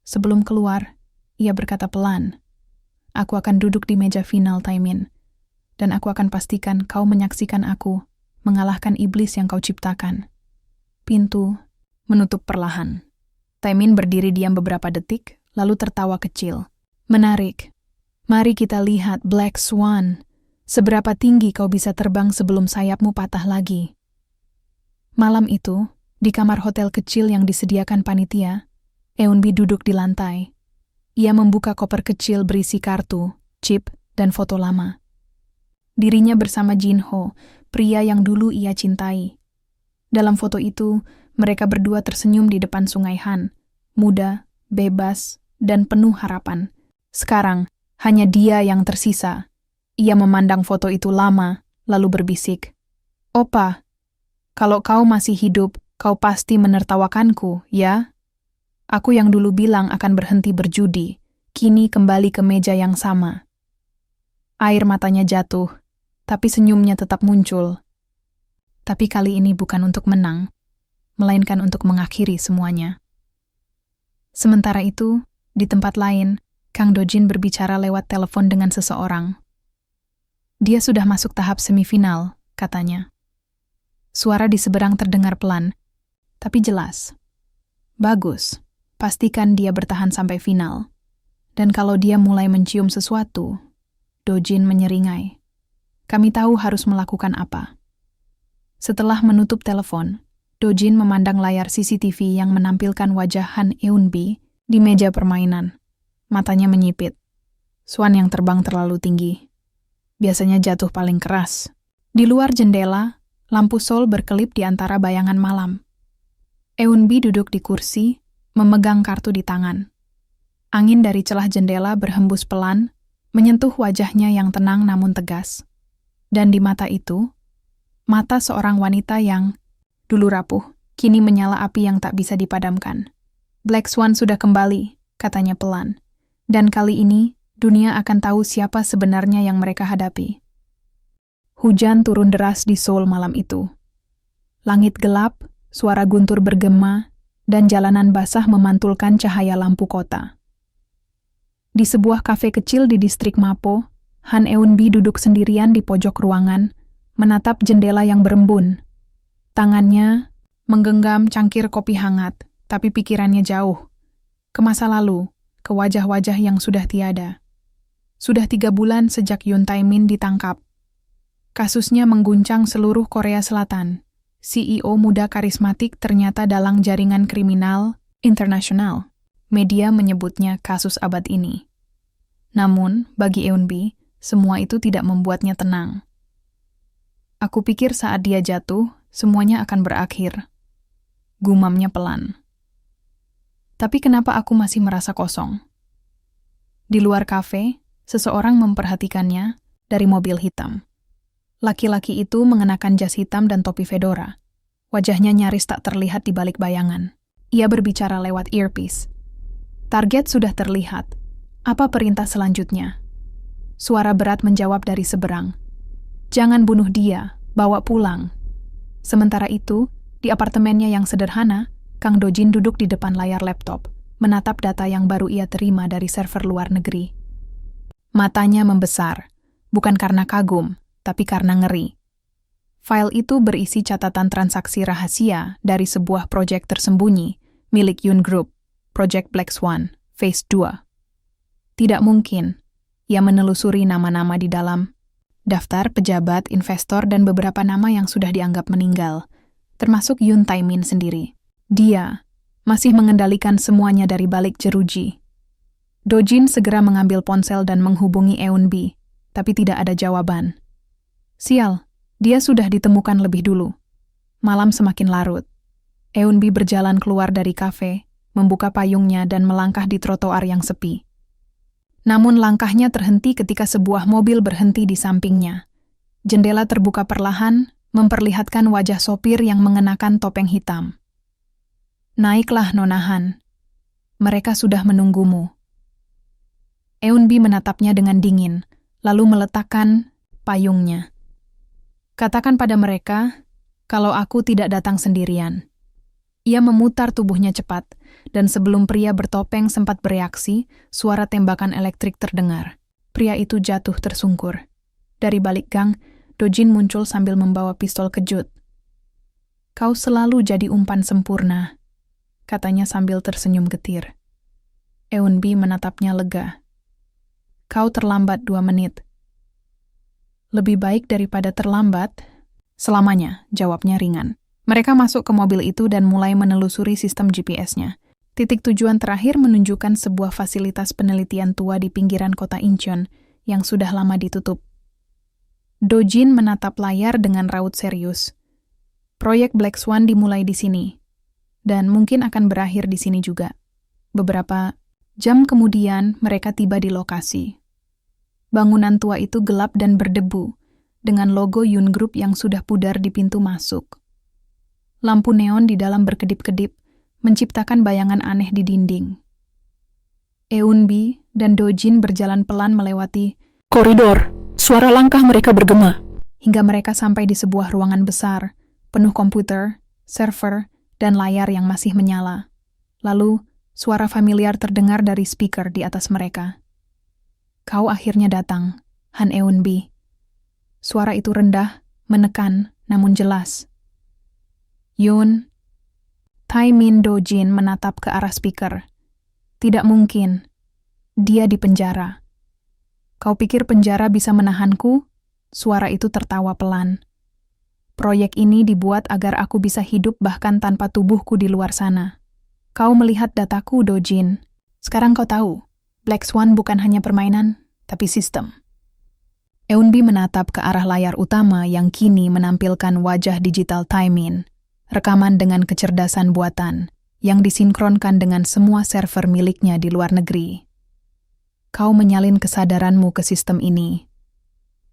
Sebelum keluar, ia berkata pelan, "Aku akan duduk di meja final, Tae-min. Dan aku akan pastikan kau menyaksikan aku mengalahkan iblis yang kau ciptakan." Pintu menutup perlahan. Tae-min berdiri diam beberapa detik, lalu tertawa kecil. "Menarik. Mari kita lihat Black Swan. Seberapa tinggi kau bisa terbang sebelum sayapmu patah lagi." Malam itu, di kamar hotel kecil yang disediakan panitia, Eunbi duduk di lantai. Ia membuka koper kecil berisi kartu, chip, dan foto lama. Dirinya bersama Jin Ho, pria yang dulu ia cintai. Dalam foto itu, mereka berdua tersenyum di depan Sungai Han, muda, bebas, dan penuh harapan. Sekarang, hanya dia yang tersisa. Ia memandang foto itu lama, lalu berbisik, "Opa, kalau kau masih hidup, kau pasti menertawakanku, ya? Aku yang dulu bilang akan berhenti berjudi, kini kembali ke meja yang sama." Air matanya jatuh, tapi senyumnya tetap muncul. Tapi kali ini bukan untuk menang, melainkan untuk mengakhiri semuanya. Sementara itu, di tempat lain, Kang Dojin berbicara lewat telepon dengan seseorang. "Dia sudah masuk tahap semifinal," katanya. Suara di seberang terdengar pelan, tapi jelas. "Bagus, pastikan dia bertahan sampai final. Dan kalau dia mulai mencium sesuatu," Dojin menyeringai, "kami tahu harus melakukan apa." Setelah menutup telepon, Dojin memandang layar CCTV yang menampilkan wajah Han Eunbi di meja permainan. Matanya menyipit. Swan yang terbang terlalu tinggi. Biasanya jatuh paling keras. Di luar jendela, lampu Seoul berkelip di antara bayangan malam. Eunbi duduk di kursi, memegang kartu di tangan. Angin dari celah jendela berhembus pelan, menyentuh wajahnya yang tenang namun tegas. Dan di mata itu, mata seorang wanita yang dulu rapuh, kini menyala api yang tak bisa dipadamkan. "Black Swan sudah kembali," katanya pelan. "Dan kali ini, dunia akan tahu siapa sebenarnya yang mereka hadapi." Hujan turun deras di Seoul malam itu. Langit gelap, suara guntur bergema, dan jalanan basah memantulkan cahaya lampu kota. Di sebuah kafe kecil di distrik Mapo, Han Eunbi duduk sendirian di pojok ruangan, menatap jendela yang berembun. Tangannya menggenggam cangkir kopi hangat, tapi pikirannya jauh. Ke masa lalu, ke wajah-wajah yang sudah tiada. Sudah 3 bulan sejak Yoon Tae-min ditangkap. Kasusnya mengguncang seluruh Korea Selatan. CEO muda karismatik ternyata dalang jaringan kriminal internasional. Media menyebutnya kasus abad ini. Namun, bagi Eunbi, semua itu tidak membuatnya tenang. "Aku pikir saat dia jatuh, semuanya akan berakhir. gumamnya pelan. Tapi kenapa aku masih merasa kosong? Di luar kafe, seseorang memperhatikannya dari mobil hitam. Laki-laki itu mengenakan jas hitam dan topi fedora. Wajahnya nyaris tak terlihat di balik bayangan. Ia berbicara lewat earpiece. Target sudah terlihat. Apa perintah selanjutnya? Suara berat menjawab dari seberang. Jangan bunuh dia, bawa pulang. Sementara itu, di apartemennya yang sederhana, Kang Dojin duduk di depan layar laptop, menatap data yang baru ia terima dari server luar negeri. Matanya membesar, bukan karena kagum, tapi karena ngeri. File itu berisi catatan transaksi rahasia dari sebuah proyek tersembunyi milik Yun Group, Project Black Swan, Phase 2. Tidak mungkin, ia menelusuri nama-nama di dalam daftar pejabat, investor, dan beberapa nama yang sudah dianggap meninggal, termasuk Yun Tae-min sendiri. Dia masih mengendalikan semuanya dari balik jeruji. Dojin segera mengambil ponsel dan menghubungi Eun-bi, tapi tidak ada jawaban. Sial, dia sudah ditemukan lebih dulu. Malam semakin larut. Eun-bi berjalan keluar dari kafe, membuka payungnya dan melangkah di trotoar yang sepi. Namun langkahnya terhenti ketika sebuah mobil berhenti di sampingnya. Jendela terbuka perlahan, memperlihatkan wajah sopir yang mengenakan topeng hitam. Naiklah, Nonahan. Mereka sudah menunggumu. Eun-bi menatapnya dengan dingin, lalu meletakkan payungnya. Katakan pada mereka, kalau aku tidak datang sendirian. Ia memutar tubuhnya cepat, dan sebelum pria bertopeng sempat bereaksi, suara tembakan elektrik terdengar. Pria itu jatuh tersungkur. Dari balik gang, Dojin muncul sambil membawa pistol kejut. Kau selalu jadi umpan sempurna, katanya sambil tersenyum getir. Eun-bi menatapnya lega. Kau terlambat 2 menit. Lebih baik daripada terlambat, selamanya, jawabnya ringan. Mereka masuk ke mobil itu dan mulai menelusuri sistem GPS-nya. Titik tujuan terakhir menunjukkan sebuah fasilitas penelitian tua di pinggiran kota Incheon yang sudah lama ditutup. Dojin menatap layar dengan raut serius. Proyek Black Swan dimulai di sini, dan mungkin akan berakhir di sini juga. Beberapa jam kemudian mereka tiba di lokasi. Bangunan tua itu gelap dan berdebu, dengan logo Yun Group yang sudah pudar di pintu masuk. Lampu neon di dalam berkedip-kedip, menciptakan bayangan aneh di dinding. Eun-bi dan Dojin berjalan pelan melewati koridor. Suara langkah mereka bergema, hingga mereka sampai di sebuah ruangan besar, penuh komputer, server, dan layar yang masih menyala. Lalu, suara familiar terdengar dari speaker di atas mereka. Kau akhirnya datang, Han Eun-bi. Suara itu rendah, menekan, namun jelas. Yun. Tae-min Dojin menatap ke arah speaker. Tidak mungkin. Dia di penjara. Kau pikir penjara bisa menahanku? Suara itu tertawa pelan. Proyek ini dibuat agar aku bisa hidup bahkan tanpa tubuhku di luar sana. Kau melihat dataku, Dojin. Sekarang kau tahu, Black Swan bukan hanya permainan, tapi sistem. Eun-bi menatap ke arah layar utama yang kini menampilkan wajah digital Tae-min, rekaman dengan kecerdasan buatan, yang disinkronkan dengan semua server miliknya di luar negeri. Kau menyalin kesadaranmu ke sistem ini.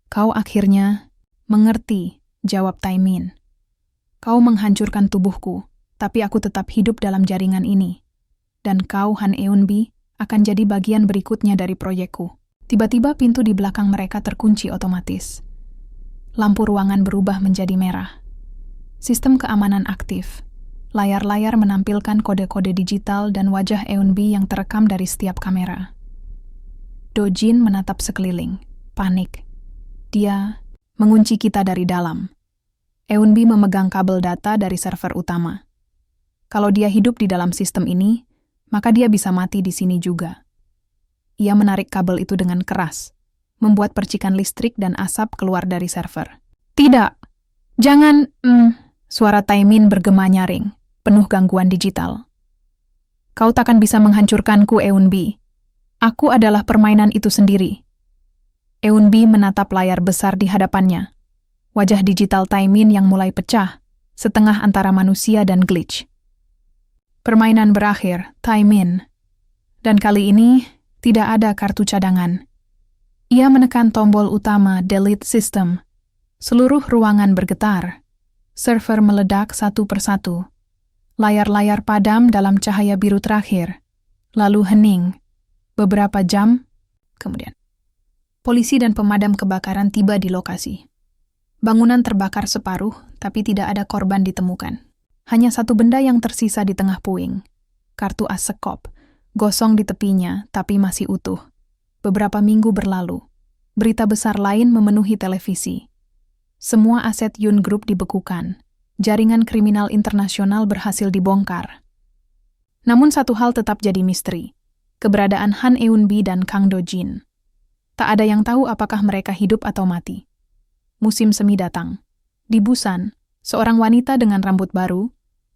Kau akhirnya mengerti, jawab Tae-min. Kau menghancurkan tubuhku, tapi aku tetap hidup dalam jaringan ini. Dan kau, Han Eun-bi, akan jadi bagian berikutnya dari proyekku. Tiba-tiba pintu di belakang mereka terkunci otomatis. Lampu ruangan berubah menjadi merah. Sistem keamanan aktif. Layar-layar menampilkan kode-kode digital dan wajah Eun-bi yang terekam dari setiap kamera. Dojin menatap sekeliling, panik. Dia mengunci kita dari dalam. Eun-bi memegang kabel data dari server utama. Kalau dia hidup di dalam sistem ini, maka dia bisa mati di sini juga. Ia menarik kabel itu dengan keras, membuat percikan listrik dan asap keluar dari server. Tidak! Jangan! Suara Tae-min bergema nyaring, penuh gangguan digital. Kau takkan bisa menghancurkanku, Eun-bi. Aku adalah permainan itu sendiri. Eun-bi menatap layar besar di hadapannya. Wajah digital Tae-min yang mulai pecah, setengah antara manusia dan glitch. Permainan berakhir, time in. Dan kali ini, tidak ada kartu cadangan. Ia menekan tombol utama delete system. Seluruh ruangan bergetar. Server meledak satu persatu. Layar-layar padam dalam cahaya biru terakhir. Lalu hening. Beberapa jam kemudian. Polisi dan pemadam kebakaran tiba di lokasi. Bangunan terbakar separuh, tapi tidak ada korban ditemukan. Hanya satu benda yang tersisa di tengah puing. Kartu as sekop, gosong di tepinya, tapi masih utuh. Beberapa minggu berlalu. Berita besar lain memenuhi televisi. Semua aset Yun Group dibekukan. Jaringan kriminal internasional berhasil dibongkar. Namun satu hal tetap jadi misteri. Keberadaan Han Eun-bi dan Kang Do-jin. Tak ada yang tahu apakah mereka hidup atau mati. Musim semi datang. Di Busan, seorang wanita dengan rambut baru,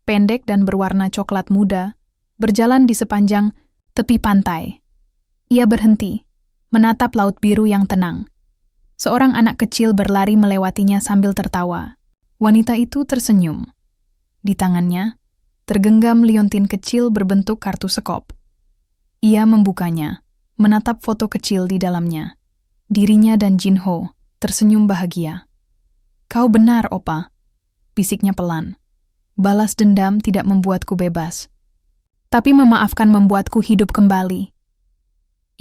pendek dan berwarna coklat muda, berjalan di sepanjang tepi pantai. Ia berhenti, menatap laut biru yang tenang. Seorang anak kecil berlari melewatinya sambil tertawa. Wanita itu tersenyum. Di tangannya, tergenggam liontin kecil berbentuk kartu sekop. Ia membukanya, menatap foto kecil di dalamnya. Dirinya dan Jin Ho tersenyum bahagia. "Kau benar, Opa," bisiknya pelan. "Balas dendam tidak membuatku bebas. Tapi memaafkan membuatku hidup kembali."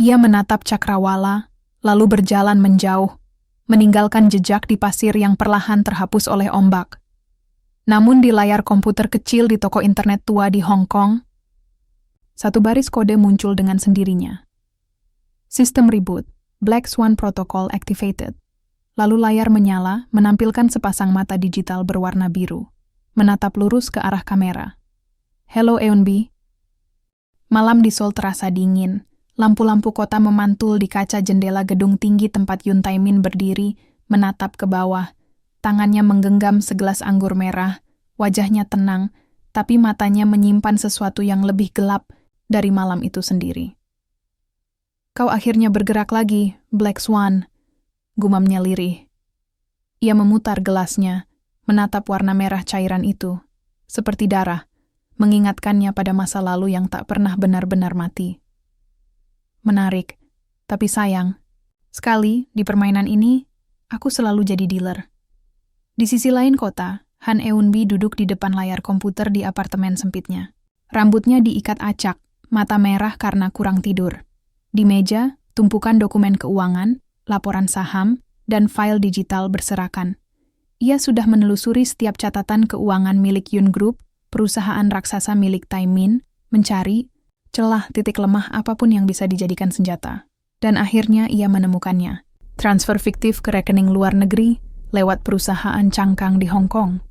Ia menatap cakrawala, lalu berjalan menjauh, meninggalkan jejak di pasir yang perlahan terhapus oleh ombak. Namun di layar komputer kecil di toko internet tua di Hong Kong, satu baris kode muncul dengan sendirinya. Sistem reboot, Black Swan Protocol activated. Lalu layar menyala, menampilkan sepasang mata digital berwarna biru, menatap lurus ke arah kamera. "Hello, Eun-bi." Malam di Seoul terasa dingin. Lampu-lampu kota memantul di kaca jendela gedung tinggi tempat Yun Tae-min berdiri, menatap ke bawah. Tangannya menggenggam segelas anggur merah, wajahnya tenang, tapi matanya menyimpan sesuatu yang lebih gelap dari malam itu sendiri. "Kau akhirnya bergerak lagi, Black Swan," gumamnya lirih. Ia memutar gelasnya, menatap warna merah cairan itu, seperti darah, mengingatkannya pada masa lalu yang tak pernah benar-benar mati. "Menarik, tapi sayang. Sekali, di permainan ini, aku selalu jadi dealer." Di sisi lain kota, Han Eun-bi duduk di depan layar komputer di apartemen sempitnya. Rambutnya diikat acak, mata merah karena kurang tidur. Di meja, tumpukan dokumen keuangan, laporan saham, dan file digital berserakan. Ia sudah menelusuri setiap catatan keuangan milik Yun Group, perusahaan raksasa milik Tae-min, mencari celah titik lemah apapun yang bisa dijadikan senjata. Dan akhirnya ia menemukannya. Transfer fiktif ke rekening luar negeri lewat perusahaan cangkang di Hong Kong.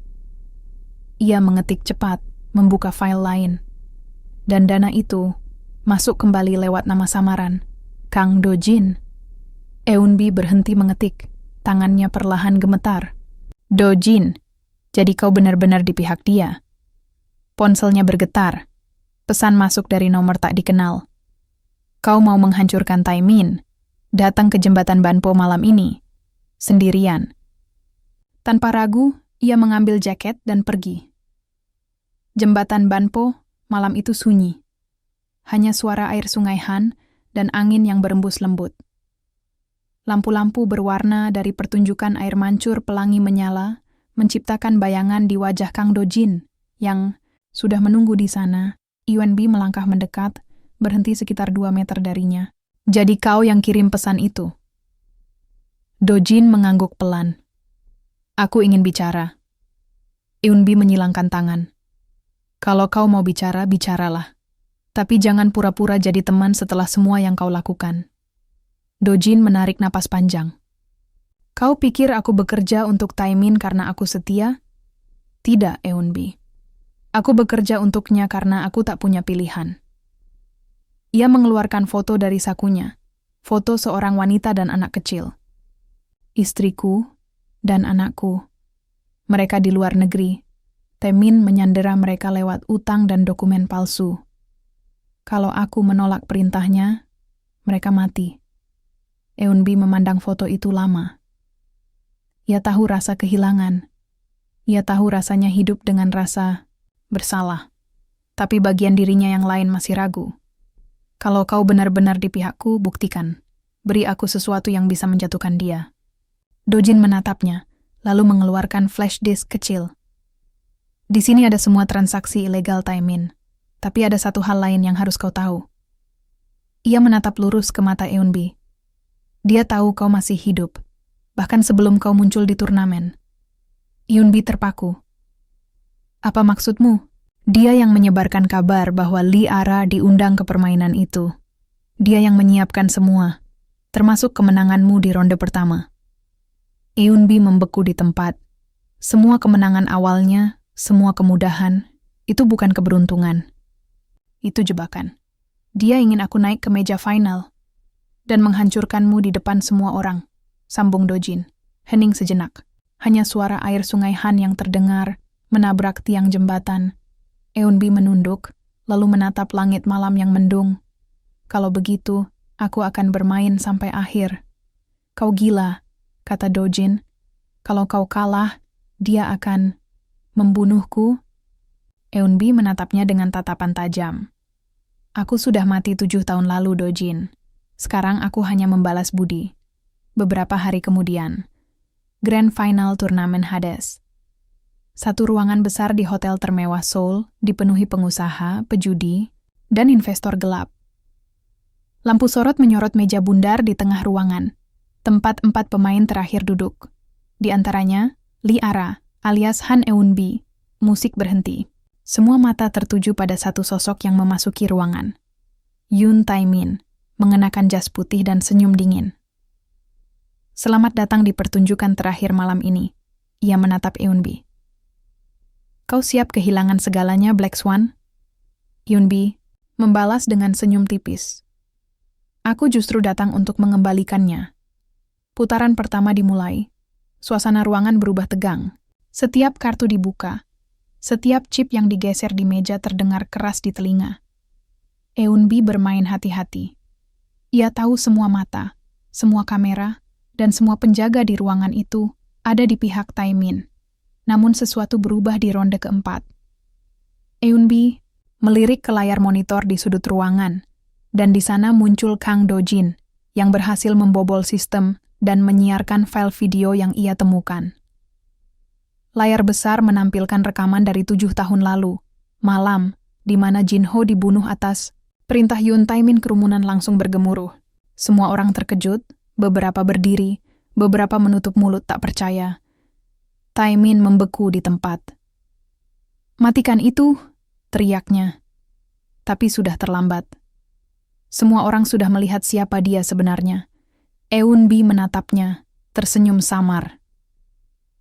Ia mengetik cepat, membuka file lain. Dan dana itu masuk kembali lewat nama samaran, Kang Do-jin. Eun-bi berhenti mengetik, tangannya perlahan gemetar. "Do-jin, jadi kau benar-benar di pihak dia." Ponselnya bergetar. Pesan masuk dari nomor tak dikenal. "Kau mau menghancurkan Tae-min, datang ke jembatan Banpo malam ini, sendirian." Tanpa ragu, ia mengambil jaket dan pergi. Jembatan Banpo malam itu sunyi. Hanya suara air sungai Han dan angin yang berembus lembut. Lampu-lampu berwarna dari pertunjukan air mancur pelangi menyala, menciptakan bayangan di wajah Kang Do-jin, yang sudah menunggu di sana. Eun-bi melangkah mendekat, berhenti sekitar 2 meter darinya. "Jadi kau yang kirim pesan itu?" Do-jin mengangguk pelan. "Aku ingin bicara." Eun-bi menyilangkan tangan. "Kalau kau mau bicara, bicaralah. Tapi jangan pura-pura jadi teman setelah semua yang kau lakukan." Do-jin menarik napas panjang. "Kau pikir aku bekerja untuk Tae-min karena aku setia?" "Tidak, Eun-bi. Aku bekerja untuknya karena aku tak punya pilihan." Ia mengeluarkan foto dari sakunya, foto seorang wanita dan anak kecil. "Istriku dan anakku. Mereka di luar negeri. Tae-min menyandera mereka lewat utang dan dokumen palsu. Kalau aku menolak perintahnya, mereka mati." Eun-bi memandang foto itu lama. Ia tahu rasa kehilangan. Ia tahu rasanya hidup dengan rasa bersalah. tapi bagian dirinya yang lain masih ragu. Kalau kau benar-benar di pihakku, buktikan. Beri aku sesuatu yang bisa menjatuhkan dia. Dojin menatapnya, lalu mengeluarkan flash disk kecil. Di sini ada semua transaksi ilegal Taemin, tapi ada satu hal lain yang harus kau tahu. Ia menatap lurus ke mata Eunbi. Dia tahu kau masih hidup, bahkan sebelum kau muncul di turnamen. Eunbi terpaku. Apa maksudmu? Dia yang menyebarkan kabar bahwa Lee Ara diundang ke permainan itu. Dia yang menyiapkan semua, termasuk kemenanganmu di ronde pertama. Eunbi membeku di tempat. Semua kemenangan awalnya, semua kemudahan, itu bukan keberuntungan. Itu jebakan. Dia ingin aku naik ke meja final dan menghancurkanmu di depan semua orang, sambung Dojin. Hening sejenak. Hanya suara air sungai Han yang terdengar menabrak tiang jembatan. Eunbi menunduk, lalu menatap langit malam yang mendung. Kalau begitu, aku akan bermain sampai akhir. Kau gila, kata Dojin. Kalau kau kalah, dia akan membunuhku. Eunbi menatapnya dengan tatapan tajam. Aku sudah mati 7 tahun lalu, Dojin. Sekarang aku hanya membalas budi. Beberapa hari kemudian, Grand Final Turnamen Hades. Satu ruangan besar di hotel termewah Seoul dipenuhi pengusaha, pejudi, dan investor gelap. Lampu sorot menyorot meja bundar di tengah ruangan, tempat 4 pemain terakhir duduk. Di antaranya, Lee Ara, alias Han Eunbi. Musik berhenti. Semua mata tertuju pada satu sosok yang memasuki ruangan. Yoon Taemin, mengenakan jas putih dan senyum dingin. Selamat datang di pertunjukan terakhir malam ini. Ia menatap Eunbi. Kau siap kehilangan segalanya, Black Swan? Eunbi membalas dengan senyum tipis. Aku justru datang untuk mengembalikannya. Putaran pertama dimulai. Suasana ruangan berubah tegang. Setiap kartu dibuka. Setiap chip yang digeser di meja terdengar keras di telinga. Eunbi bermain hati-hati. Ia tahu semua mata, semua kamera, dan semua penjaga di ruangan itu ada di pihak Taemin. Namun sesuatu berubah di ronde keempat. Eunbi melirik ke layar monitor di sudut ruangan, dan di sana muncul Kang Dojin yang berhasil membobol sistem dan menyiarkan file video yang ia temukan. Layar besar menampilkan rekaman dari 7 tahun lalu, malam, di mana Jinho dibunuh atas perintah Yoon Taemin. Kerumunan langsung bergemuruh. Semua orang terkejut, beberapa berdiri, beberapa menutup mulut tak percaya. Taemin membeku di tempat. Matikan itu, teriaknya. Tapi sudah terlambat. Semua orang sudah melihat siapa dia sebenarnya. Eunbi menatapnya, tersenyum samar.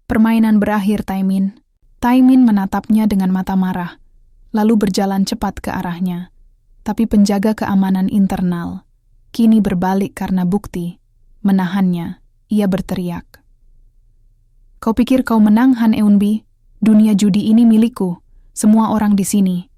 Permainan berakhir, Taemin. Taemin menatapnya dengan mata marah, lalu berjalan cepat ke arahnya. Tapi penjaga keamanan internal kini berbalik karena bukti. Menahannya, ia berteriak. Kau pikir kau menang, Han Eunbi? Dunia judi ini milikku, semua orang di sini.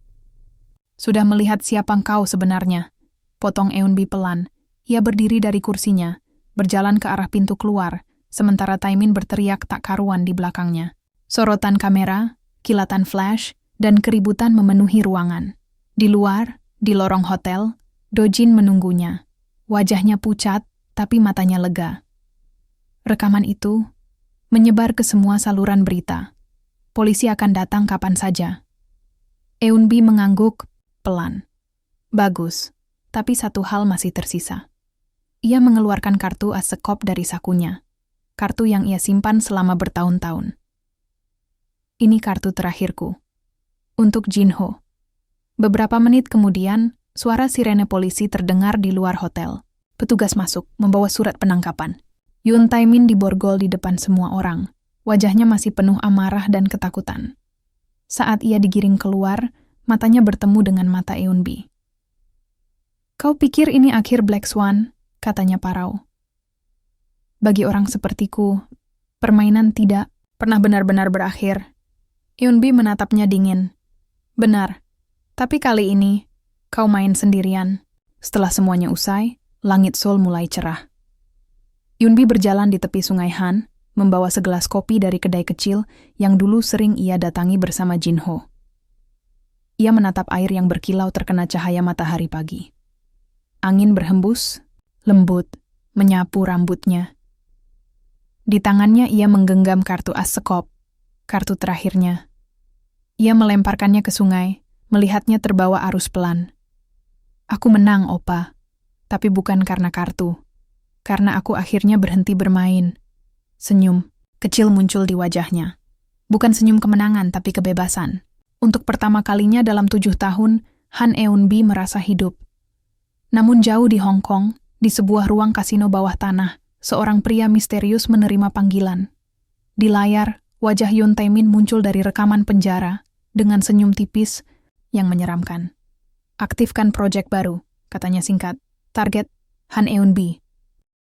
Sudah melihat siapa kau sebenarnya, potong Eunbi pelan. Ia berdiri dari kursinya, berjalan ke arah pintu keluar, sementara Taemin berteriak tak karuan di belakangnya. Sorotan kamera, kilatan flash, dan keributan memenuhi ruangan. Di luar, di lorong hotel, Dojin menunggunya. Wajahnya pucat, tapi matanya lega. Rekaman itu menyebar ke semua saluran berita. Polisi akan datang kapan saja. Eunbi mengangguk pelan. Bagus, tapi satu hal masih tersisa. Ia mengeluarkan kartu asekop dari sakunya. Kartu yang ia simpan selama bertahun-tahun. Ini kartu terakhirku. Untuk Jinho. Beberapa menit kemudian, suara sirene polisi terdengar di luar hotel. Petugas masuk, membawa surat penangkapan. Yoon Taemin diborgol di depan semua orang. Wajahnya masih penuh amarah dan ketakutan. Saat ia digiring keluar, matanya bertemu dengan mata Eunbi. Kau pikir ini akhir Black Swan? Katanya parau. Bagi orang sepertiku, permainan tidak pernah benar-benar berakhir. Eunbi menatapnya dingin. Benar, tapi kali ini kau main sendirian. Setelah semuanya usai, langit Seoul mulai cerah. Eunbi berjalan di tepi sungai Han, membawa segelas kopi dari kedai kecil yang dulu sering ia datangi bersama Jinho. Ia menatap air yang berkilau terkena cahaya matahari pagi. Angin berhembus, lembut, menyapu rambutnya. Di tangannya ia menggenggam kartu as sekop, kartu terakhirnya. Ia melemparkannya ke sungai, melihatnya terbawa arus pelan. Aku menang, Opa, tapi bukan karena kartu. Karena aku akhirnya berhenti bermain. Senyum kecil muncul di wajahnya. Bukan senyum kemenangan, tapi kebebasan. Untuk pertama kalinya dalam 7 tahun, Han Eun-bi merasa hidup. Namun jauh di Hong Kong, di sebuah ruang kasino bawah tanah, seorang pria misterius menerima panggilan. Di layar, wajah Yoon Tae-min muncul dari rekaman penjara, dengan senyum tipis yang menyeramkan. Aktifkan proyek baru, katanya singkat. Target, Han Eun-bi.